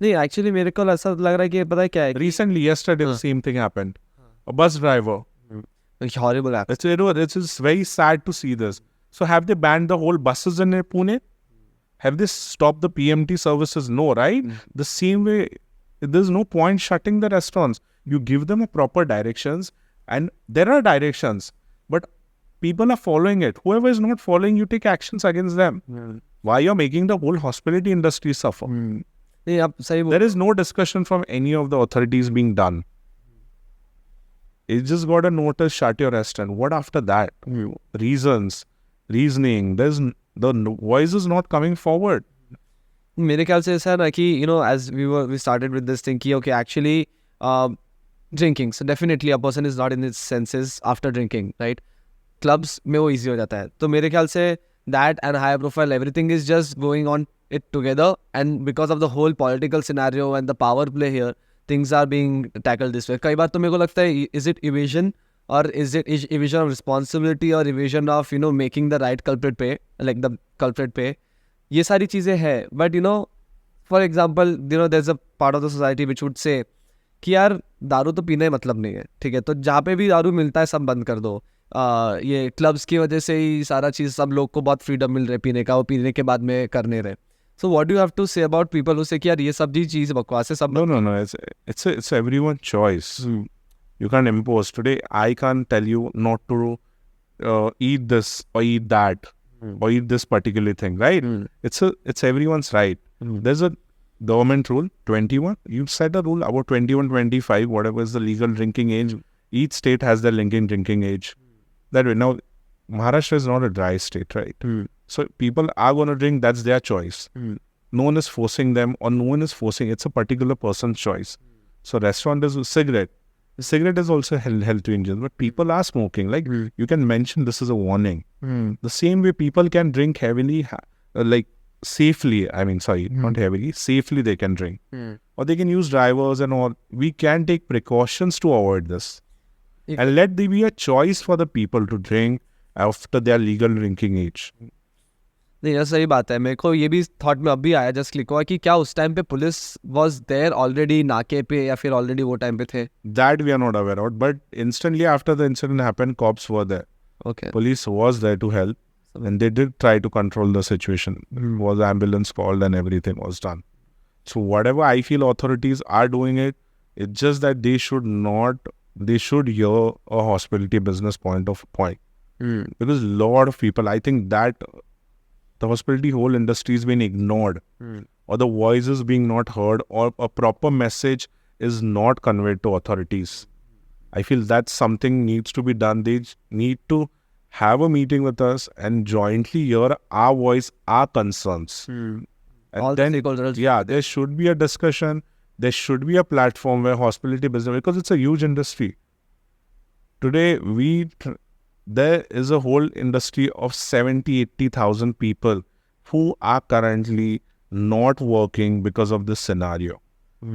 नहीं actually मेरे को ऐसा लग रहा है कि पता है क्या है Recently, yesterday, the same thing happened. A bus driver. Horrible act. It's very sad to see this. So have they banned the whole buses in Pune? Have they stopped the PMT services? No, right? The same way, there's no point shutting the restaurants. You give them a proper directions, and there are directions, but people are following it. Whoever is not following, you take actions against them. Why you're making the whole hospitality industry suffer? नहीं आप सही बोल There is no discussion from any of the authorities being done. It just got a notice, shut your restaurant. What after that? Reasoning. The voice is not coming forward. मेरे ख्याल से ऐसा है ना कि as we started with this thing कि okay actually drinking, so definitely a person is not in his senses after drinking, right? Clubs में वो easy हो जाता है. तो मेरे ख्याल से that and high profile everything is just going on it together, and because of the whole political scenario and the power play here, things are being tackled this way. कई बार तो मेरे को लगता है is it evasion or is it evasion of responsibility or evasion of making the right culprit pay, like the culprit pay? ये सारी चीज़ें हैं, but for example there's a part of the society which would say कि यार दारू तो पीने मतलब नहीं है, ठीक है, तो जहाँ पे भी दारू मिलता है सब बंद कर दो. ये क्लब्स की वजह से ही सारा चीज़, सब लोग को बहुत फ्रीडम मिल रहा है पीने का, वो पीने के बाद में करने रहे. So what do you have to say about people who say कि यार ये सब चीज़ बकवास है, सब No. It's everyone's choice. You can't impose. Today, I can't tell you not to eat this or eat that or eat this particular thing, right? It's everyone's right. There's a government rule, 21. You set a rule about 21, 25, whatever is the legal drinking age. Each state has their drinking age. That way. Now, Maharashtra is not a dry state, right? So people are going to drink, that's their choice. No one is forcing them, or no one is forcing. It's a particular person's choice. So restaurant is cigarette. Cigarette is also health to injure, but people are smoking. Like you can mention this is a warning. The same way people can drink heavily, like safely. I mean, sorry, not heavily. Safely they can drink, or they can use drivers and all. We can take precautions to avoid this, and let there be a choice for the people to drink after their legal drinking age. नहीं, ये सही बात है. मेरे को ये भी thought में अभी आया, जस्ट क्लिक हुआ कि क्या उस टाइम पे पुलिस वाज देयर ऑलरेडी नाके पे, या फिर ऑलरेडी वो टाइम पे थे? That we are not aware of, but instantly after the incident happened, cops were there. Okay. Police was there to help, and they did try to control the situation. Was ambulance called and everything was done. So whatever I feel authorities are doing it, it's just that they should hear a hospitality business point. Because a lot of people, I think that the hospitality whole industry is being ignored, or the voices being not heard, or a proper message is not conveyed to authorities. I feel that something needs to be done. They need to have a meeting with us and jointly hear our voice, our concerns. And All the stakeholders. yeah, there should be a discussion. There should be a platform where hospitality business, because it's a huge industry. Today, there is a whole industry of 70, 80,000 people who are currently not working because of this scenario,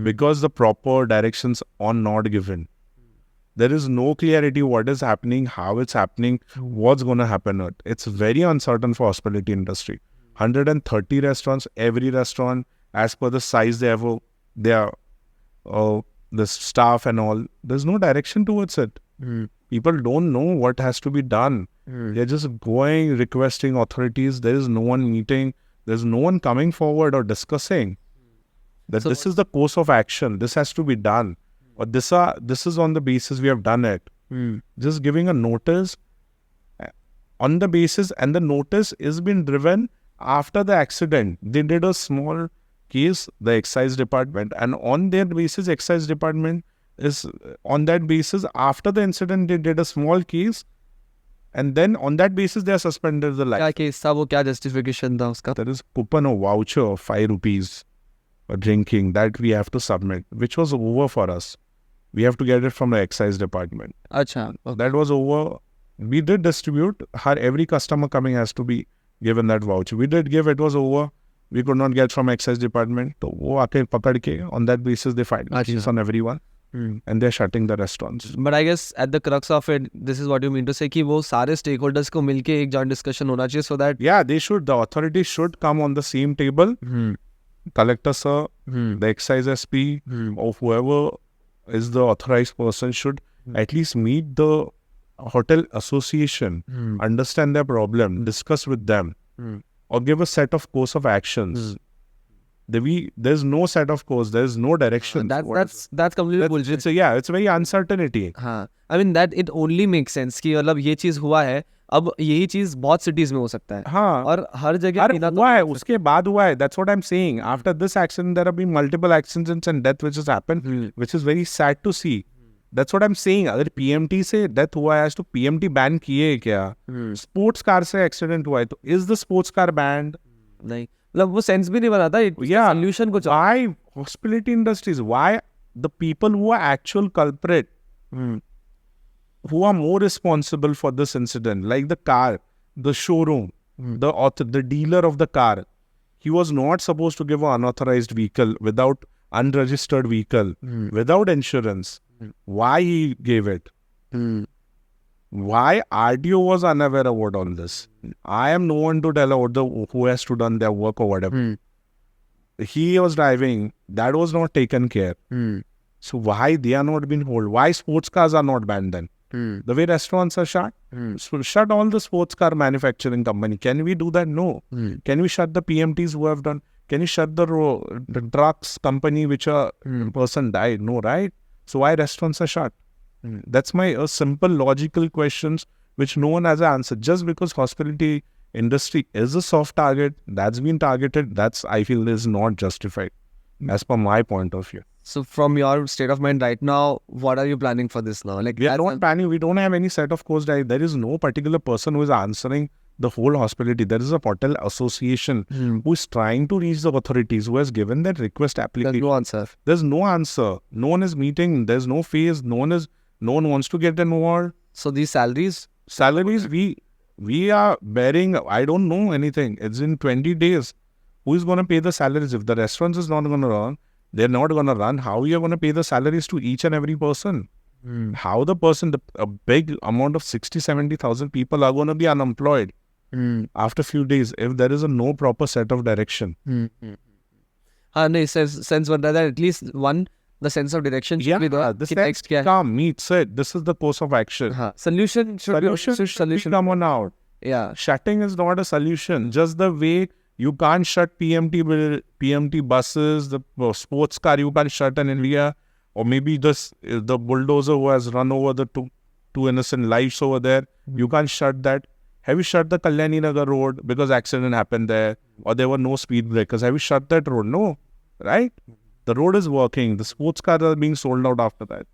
because the proper directions are not given. There is no clarity what is happening, how it's happening, what's going to happen. It's very uncertain for hospitality industry. 130 restaurants, every restaurant, as per the size they have, the staff and all, there's no direction towards it. People don't know what has to be done. They're just going, requesting authorities. There is no one meeting. There's no one coming forward or discussing that this is the course of action. This has to be done. Or this is on the basis we have done it. Just giving a notice on the basis, and the notice is been driven after the accident. They did a small case, the excise department, and on their basis, excise department is on that basis. After the incident, they did a small case, and then on that basis, they are suspended the क्या license. Case था वो, क्या justification था उसका? There is coupon or voucher of 5 rupees for drinking that we have to submit, which was over for us. We have to get it from the excise department. अच्छा, okay. That was over. We did distribute. Every customer coming has to be given that voucher. We did give. It was over. We could not get from excise department. So वो आके पकड़ के, on that basis they filed case on everyone, and they're shutting the restaurants. But I guess at the crux of it, this is what you mean to say कि वो सारे stakeholders को मिलके एक joint discussion होना चाहिए, so that Yeah, they should. The authorities should come on the same table. Collector sir, the excise SP, or whoever is the authorized person should at least meet the hotel association, understand their problem, discuss with them, or give a set of course of actions. There's no set of course. There's no direction. that's completely bullshit. It's very uncertainty. हाँ, I mean that it only makes sense कि मतलब ये चीज हुआ है, अब यही चीज बहुत सिटीज में हो सकता है. हाँ, और हर जगह अरे हुआ है, उसके बाद हुआ है. That's what I'm saying. After this accident, there have been multiple accidents and death which has happened, which is very sad to see. That's what I'm saying. अगर PMT से death हुआ है, तो PMT ban किए है क्या? Sports car से accident हुआ है, तो is the sports car banned? नहीं, मतलब वो सेंस भी नहीं बनाता. Solution को Why hospitality industries? Why the people who are actual culprit, who are more responsible for this incident, like the car, the showroom, the dealer of the car, he was not supposed to give an unauthorized vehicle, without unregistered vehicle, without insurance. Why he gave it? Why RTO was unaware about all this? I am no one to tell about who has to done their work or whatever. He was driving. That was not taken care. So why they are not being hold? Why sports cars are not banned then? The way restaurants are shut? So shut all the sports car manufacturing company. Can we do that? No. Can we shut the PMTs who have done? Can you shut the trucks company which a person died? No, right? So why restaurants are shut? That's my simple logical questions which no one has an answer. Just because hospitality industry is a soft target that's been targeted, that's I feel is not justified as per my point of view. So from your state of mind right now, what are you planning for this now? Like We are that's not planning. We don't have any set of course. There is no particular person who is answering the whole hospitality. There is a hotel association who is trying to reach the authorities, who has given that request there's application. no answer. There's no answer. No one is meeting. There's no phase. No one wants to get involved. So these salaries, Salaries we are bearing. I don't know anything. It's in 20 days. Who is going to pay the salaries? If the restaurants is not going to run, they're not going to run. How are you going to pay the salaries to each and every person? How the person, a big amount of 60,000-70,000 people are going to be unemployed after a few days if there is no proper set of direction. no, sense what that at least one, the sense of direction should be there. This कि next क्या है? come, meet, sit. This is the course of action. Solution should be Solution come on out. Yeah. Shutting is not a solution. Just the way you can't shut PMT buses, the sports car you can't shut in India, or maybe the bulldozer who has run over the two innocent lives over there. You can't shut that. Have you shut the Kalyani Nagar road because accident happened there, or there were no speed breakers? Have you shut that road? No, right? The road is working. The sports cars are being sold out after that.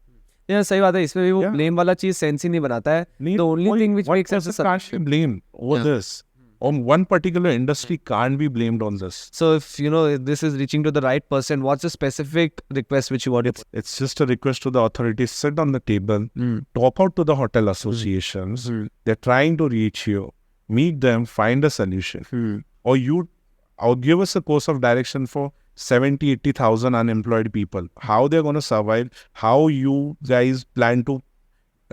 Yeah, सही बात है. इसमें भी वो blame वाला चीज sense ही नहीं बनाता है. The only thing which makes sense is can't be blamed over this. On one particular industry can't be blamed on this. So if this is reaching to the right person, what's the specific request which you want to put? It's just a request to the authorities, sit on the table, talk out to the hotel associations. They're trying to reach you, meet them, find a solution. Or give us a course of direction for 70,000-80,000 unemployed people. How they're going to survive, how you guys plan to...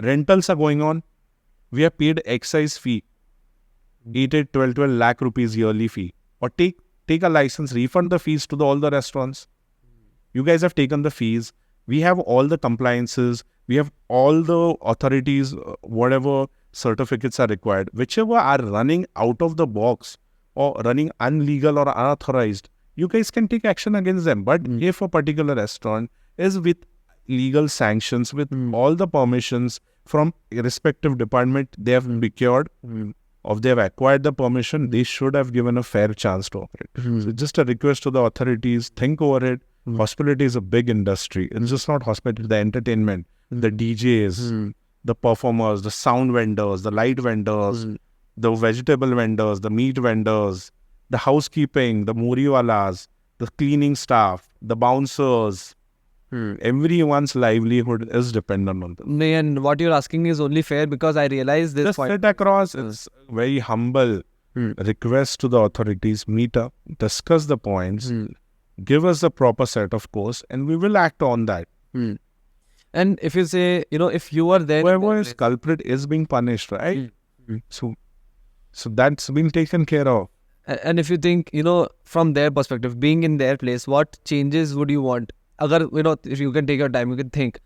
Rentals are going on. We have paid excise fee. 12 lakh rupees yearly fee, or take a license, refund the fees to all the restaurants. You guys have taken the fees. We have all the compliances. We have all the authorities, whatever certificates are required, whichever are running out of the box or running illegal or unauthorized. You guys can take action against them. But if a particular restaurant is with legal sanctions, with all the permissions from a respective department they have procured, if they have acquired the permission, they should have given a fair chance to operate. So just a request to the authorities, think over it. Hospitality is a big industry. It's just not hospitality, the entertainment, the DJs, the performers, the sound vendors, the light vendors, the vegetable vendors, the meat vendors, the housekeeping, the muriwalas, the cleaning staff, the bouncers. Everyone's livelihood is dependent on them. And what you're asking is only fair because I realize this Just point. sit across. It's very humble request to the authorities. Meet up, discuss the points, give us the proper set of course, and we will act on that. And if you say, if you are there, Whoever is culprit is being punished, right? So that's been taken care of. And if you think, from their perspective, being in their place, what changes would you want? अगर if you can take your time, you can think.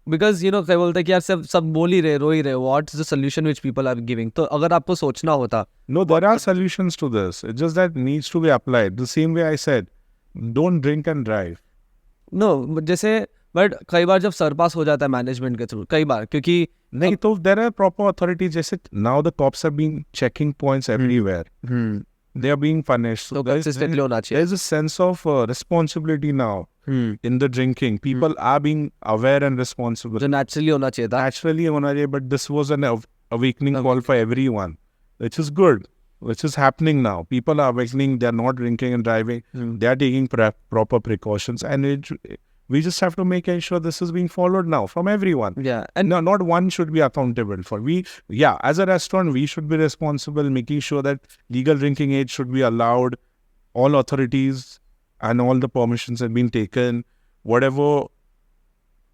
Because कई बोलते हैं कि यार सब बोल ही रहे, रो ही रहे. What's the solution which people are giving? तो अगर आपको सोचना होता. No, there are solutions to this. It's just that needs to be applied. The same way I said, don't drink and drive. No, जैसे बट कई बार जब सरपास हो जाता है मैनेजमेंट के थ्रू, कई बार क्योंकि नहीं तो there are proper authorities. जैसे now the cops have been checking points everywhere. They are being punished. तो consistently होना चाहिए. There's a sense of responsibility now in the drinking. People are being aware and responsible. जो naturally होना चाहिए था. Naturally होना चाहिए, but this was an awakening call for everyone, which is good, which is happening now. People are awakening. They are not drinking and driving. They are taking proper precautions, and we just have to make sure this is being followed now from everyone. Yeah, And no, not one should be accountable for. As a restaurant, we should be responsible, making sure that legal drinking age should be allowed. All authorities and all the permissions have been taken. Whatever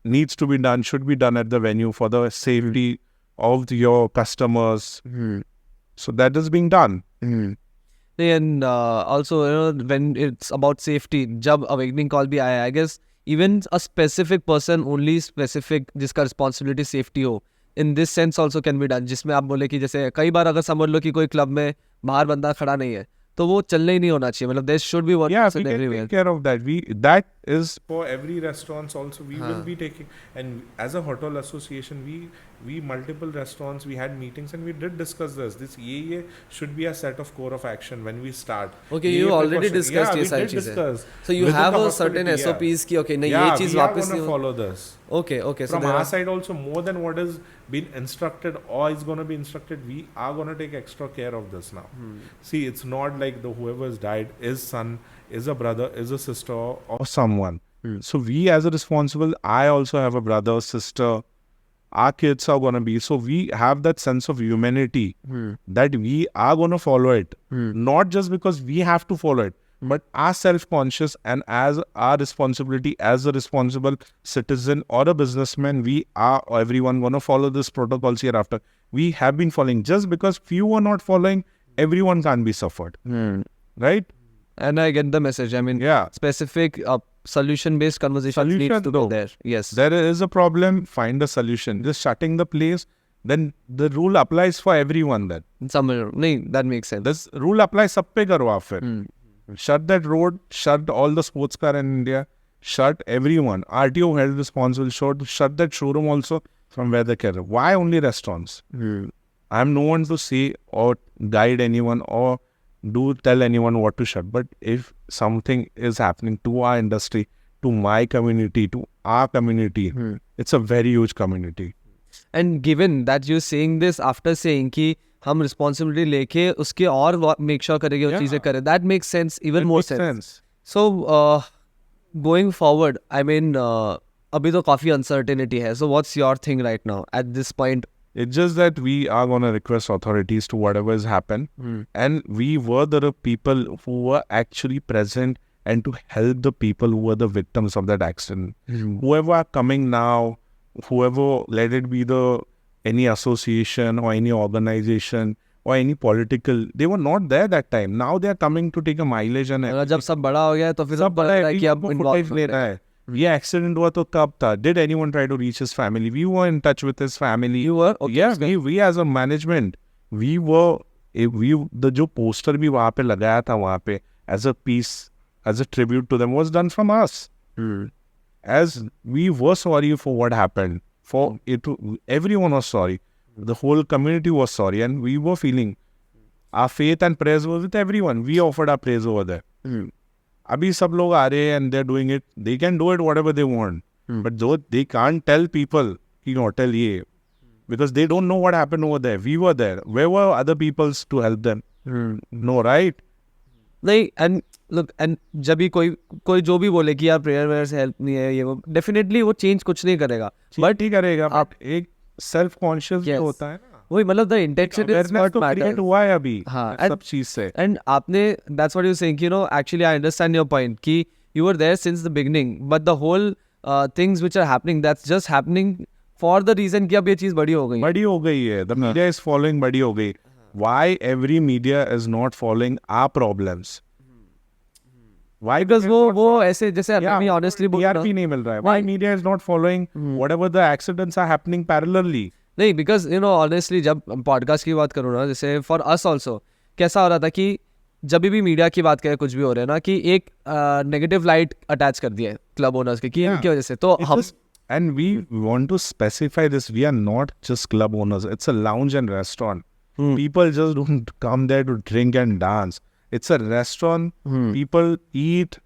needs to be done should be done at the venue for the safety of your customers. So that is being done. And also, when it's about safety, जब awakening call भी आया, I guess even a specific person, only specific जिसका responsibility safety हो, in this sense also can be done. जिसमें आप बोले कि जैसे कई बार अगर समझ लो कि कोई क्लब में बाहर बंदा खड़ा नहीं है, तो वो चलने ही नहीं होना चाहिए. मतलब there should be one Yeah, we person can everywhere. take care of that. That is for every restaurants also. We will be taking, and as a hotel association, we multiple restaurants. We had meetings and we did discuss this. This ye should be a set of core of action when we start. Okay, ये you already precaution- discussed yeah, ये we सारी did चीजें. discuss So you within have the a certain hospitality, SOPs की, okay, नहीं yeah, ये चीज we are वापस gonna नहीं हो. follow this. Okay, so From there our are, side also, more than what is been instructed or is going to be instructed, we are going to take extra care of this now. See, it's not like the whoever has died is son, is a brother, is a sister, or someone. So we as a responsible, I also have a brother, sister, our kids are going to be. So we have that sense of humanity that we are going to follow it. Not just because we have to follow it, but are self-conscious, and as our responsibility as a responsible citizen or a businessman, we are everyone going to follow this protocols hereafter. We have been following. Just because few are not following, everyone can't be suffered. Right? and I get the message. I mean, Yeah. specific solution-based conversation needs Solution, to be though. there. Yes. There is a problem, find a solution. Just shutting the place, then the rule applies for everyone then. Somewhere, नहीं, that makes sense. This rule applies सब पे करो आप फिर. Shut that road, shut all the sports car in India, shut everyone. RTO held responsible, shut that showroom also from where they carry. Why only restaurants? I'm no one to say or guide anyone or do tell anyone what to shut. But if something is happening to our industry, to my community, to our community, it's a very huge community. And given that you're saying this after saying कि हम responsibility लेके उसके और make sure करेंगे वो चीजें करें, that makes sense, even It more makes sense. So going forward, I mean, अभी तो काफी uncertainty है. So what's your thing right now at this point? It's just that we are going to request authorities to whatever has happened. And we were the people who were actually present and to help the people who were the victims of that accident. Whoever are coming now, whoever, let it be any association or any organization or any political, they were not there that time. Now they are coming to take a mileage and अगर जब सब बड़ा हो गया है तो फिर सब बड़ा पता है, है कि अब involved ले रहा है. ये एक्सीडेंट हुआ तो कब था? Did anyone try to reach his family? We were in touch with his family. You were? Okay. Yeah, we as a management, we were, the जो poster भी वहाँ पे लगाया था वहाँ पे as a piece, as a tribute to them was done from us. As we were sorry for what happened. For it, everyone was sorry. The whole community was sorry, and we were feeling our faith and prayers was with everyone. We offered our praise over there. अभी सब लोग आ रहे हैं and they're doing it. They can do it whatever they want. But though they can't tell people कि hotel ये, because they don't know what happened over there. We were there. Where were other peoples to help them? No, right? नहीं, and look, and जब भी कोई जो भी बोले कि यार प्रेयर वेयर से हेल्प नहीं है ये वो, डेफिनेटली वो चेंज कुछ नहीं करेगा. बट ही करेगा. आप एक सेल्फ कॉन्शियस होता है ना. वही मतलब the intention is what matters. हुआ है अभी हाँ, सब चीज से. एंड आपने that's what you saying, you know, actually I understand your point कि you were there since the beginning, but the whole things which are happening that's just happening for the reason कि अब ये चीज बड़ी हो गई है. द मीडिया इज फॉलोइंग बड़ी हो गई. Why every media is not following our problems? Why? Because वो ऐसे जैसे मैं honestly बोल रहा हूँ, TRP नहीं मिल रहा है. Why media is not following whatever the accidents are happening parallelly? नहीं, because you know honestly जब पॉडकास्ट की बात करूँ ना, जैसे फॉर अस ऑल्सो कैसा हो रहा था कि जब भी मीडिया की बात करें कुछ भी हो रहा है ना कि एक नेगेटिव लाइट अटैच कर दिया है क्लब ओनर्स की इनकी वजह से. तो हम and we want to specify this. We are not just club owners. It's a lounge and restaurant. People just don't come there to drink and dance. It's a restaurant. People eat.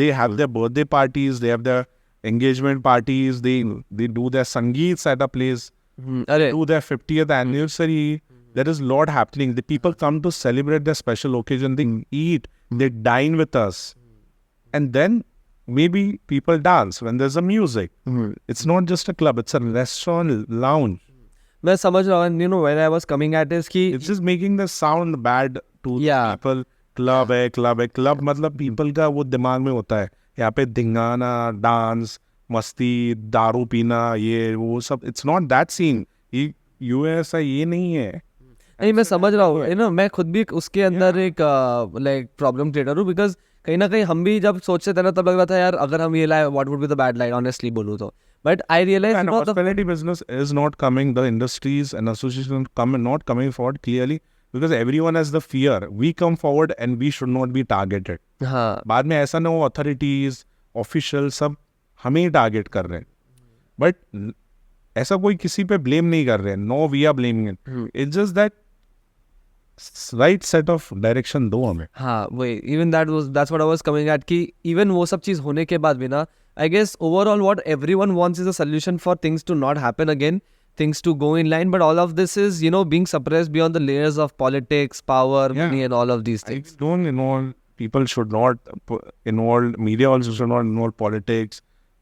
They have their birthday parties. They have their engagement parties. They do their sangeets at a place. Do their 50th anniversary. There is a lot happening. The people come to celebrate their special occasion. They eat. They dine with us. And then maybe people dance when there's a music. It's not just a club. It's a restaurant, lounge. मैं समझ रहा हूँ, you know, when I was coming at this कि It's just making the sound bad to people. Club है. Club मतलब people का वो दिमाग में होता है. यहाँ पे धिंगाना, डांस, मस्ती, दारू पीना, ये वो सब. It's not that scene. US ये नहीं है. नहीं मैं समझ रहा हूँ, ना मैं खुद भी उसके अंदर एक लाइक प्रॉब्लम क्रिएटर हूँ, बिकॉज कहीं ना कहीं हम भी जब सोचते थे ना तब लग रहा था यार अगर हम ये लाए what would be the bad line, honestly बोलूँ तो. But I realise And hospitality business is not coming, the industries and associations not coming forward clearly because everyone has the fear. We come forward and we should not be targeted. हाँ बाद में ऐसा ना हो authorities official सब हमें ही target कर रहे हैं, बट ऐसा कोई किसी पे ब्लेम नहीं कर रहे हैं. No we are blaming it. It's just that right set of direction दो हमें. हाँ वही, even that's what I was coming at कि इवन वो सब चीज़ होने के बाद भी ना I guess overall what everyone wants is a solution for things to not happen again, things to go in line, but all of this is, you know, being suppressed beyond the layers of politics, power, Yeah. money and all of these I things. don't involve, people should not involve, media also should not involve politics,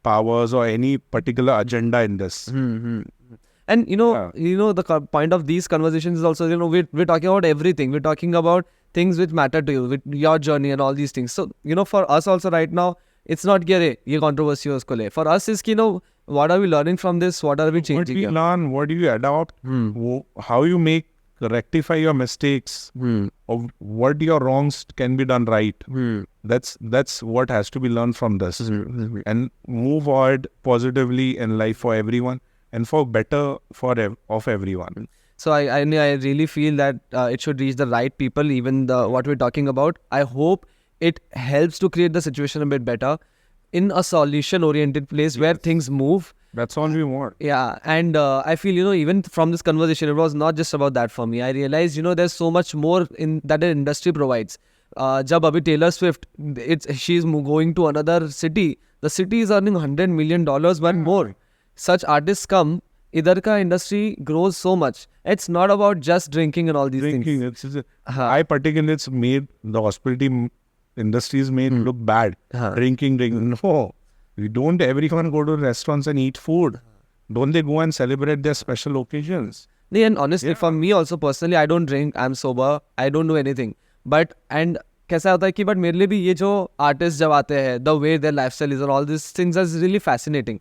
powers or any particular agenda in this. And Yeah. you know the point of these conversations is also, you know, we're talking about everything. We're talking about things which matter to you, with your journey and all these things. So, you know, for us also right now, it's not कि ये controversy है उसको ले. For us is कि, you know, what are we learning from this? What are we What changing? we learn, what do you adopt, how you make rectify your mistakes, of what your wrongs can be done right. That's what has to be learned from this, and move forward positively in life for everyone and for better of everyone. So I really feel that it should reach the right people, even what we're talking about. I hope it helps to create the situation a bit better in a solution-oriented place where things move. That's all we want. Yeah, and I feel, you know, even from this conversation, it was not just about that for me. I realized, you know, there's so much more in that the industry provides. Jab abhi Taylor Swift, she's going to another city. The city is earning $100 million one more. Such artists come. Idhar ka industry grows so much. It's not about just drinking and all these Drinking, things. I particularly, it's made the hospitality industry is made look bad. Drinking. No, we don't. Everyone go to restaurants and eat food. Don't they go and celebrate their special occasions? Nee, and honestly, for me also personally, I don't drink. I'm sober. I don't do anything. But and कैसा होता है कि but मेरे लिए भी ये जो artist जब आते हैं, the way their lifestyle is और all this things is really fascinating.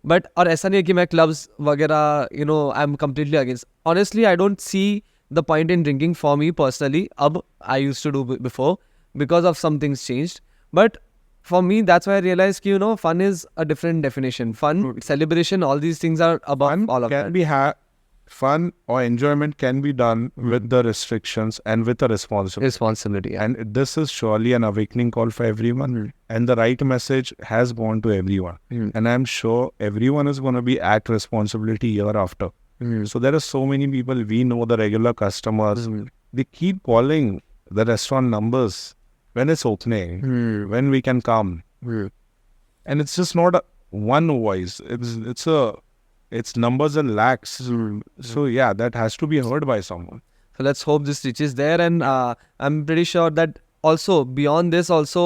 But और ऐसा नहीं है कि मैं क्लब्स वगैरह, you know, I am completely against. Honestly I don't see the point in drinking for me personally. अब I used to do before because of some things changed, but for me that's why I realized you know fun is a different definition. Fun, celebration, all these things are above all of that. Fun or enjoyment can be done with the restrictions and with the responsibility. And this is surely an awakening call for everyone, and the right message has gone to everyone. And I'm sure everyone is going to be at responsibility year after. So there are so many people, we know the regular customers, they keep calling the restaurant numbers when it's opening, when we can come, and it's just not one voice. It's numbers and lakhs. So yeah, that has to be heard by someone. So let's hope this reaches there, and I'm pretty sure that also beyond this also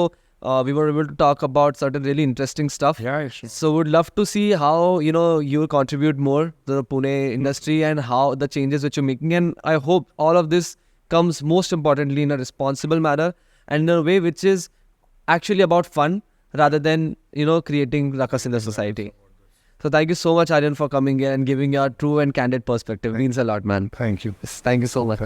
we were able to talk about certain really interesting stuff. Yeah, sure. So would love to see how, you know, you contribute more to the Pune industry and how the changes which you're making, and I hope all of this comes most importantly in a responsible manner and in a way which is actually about fun rather than, you know, creating ruckus in the society. So thank you so much, Aryan, for coming here and giving your true and candid perspective. It means a lot, man. Thank you. Thank you so much.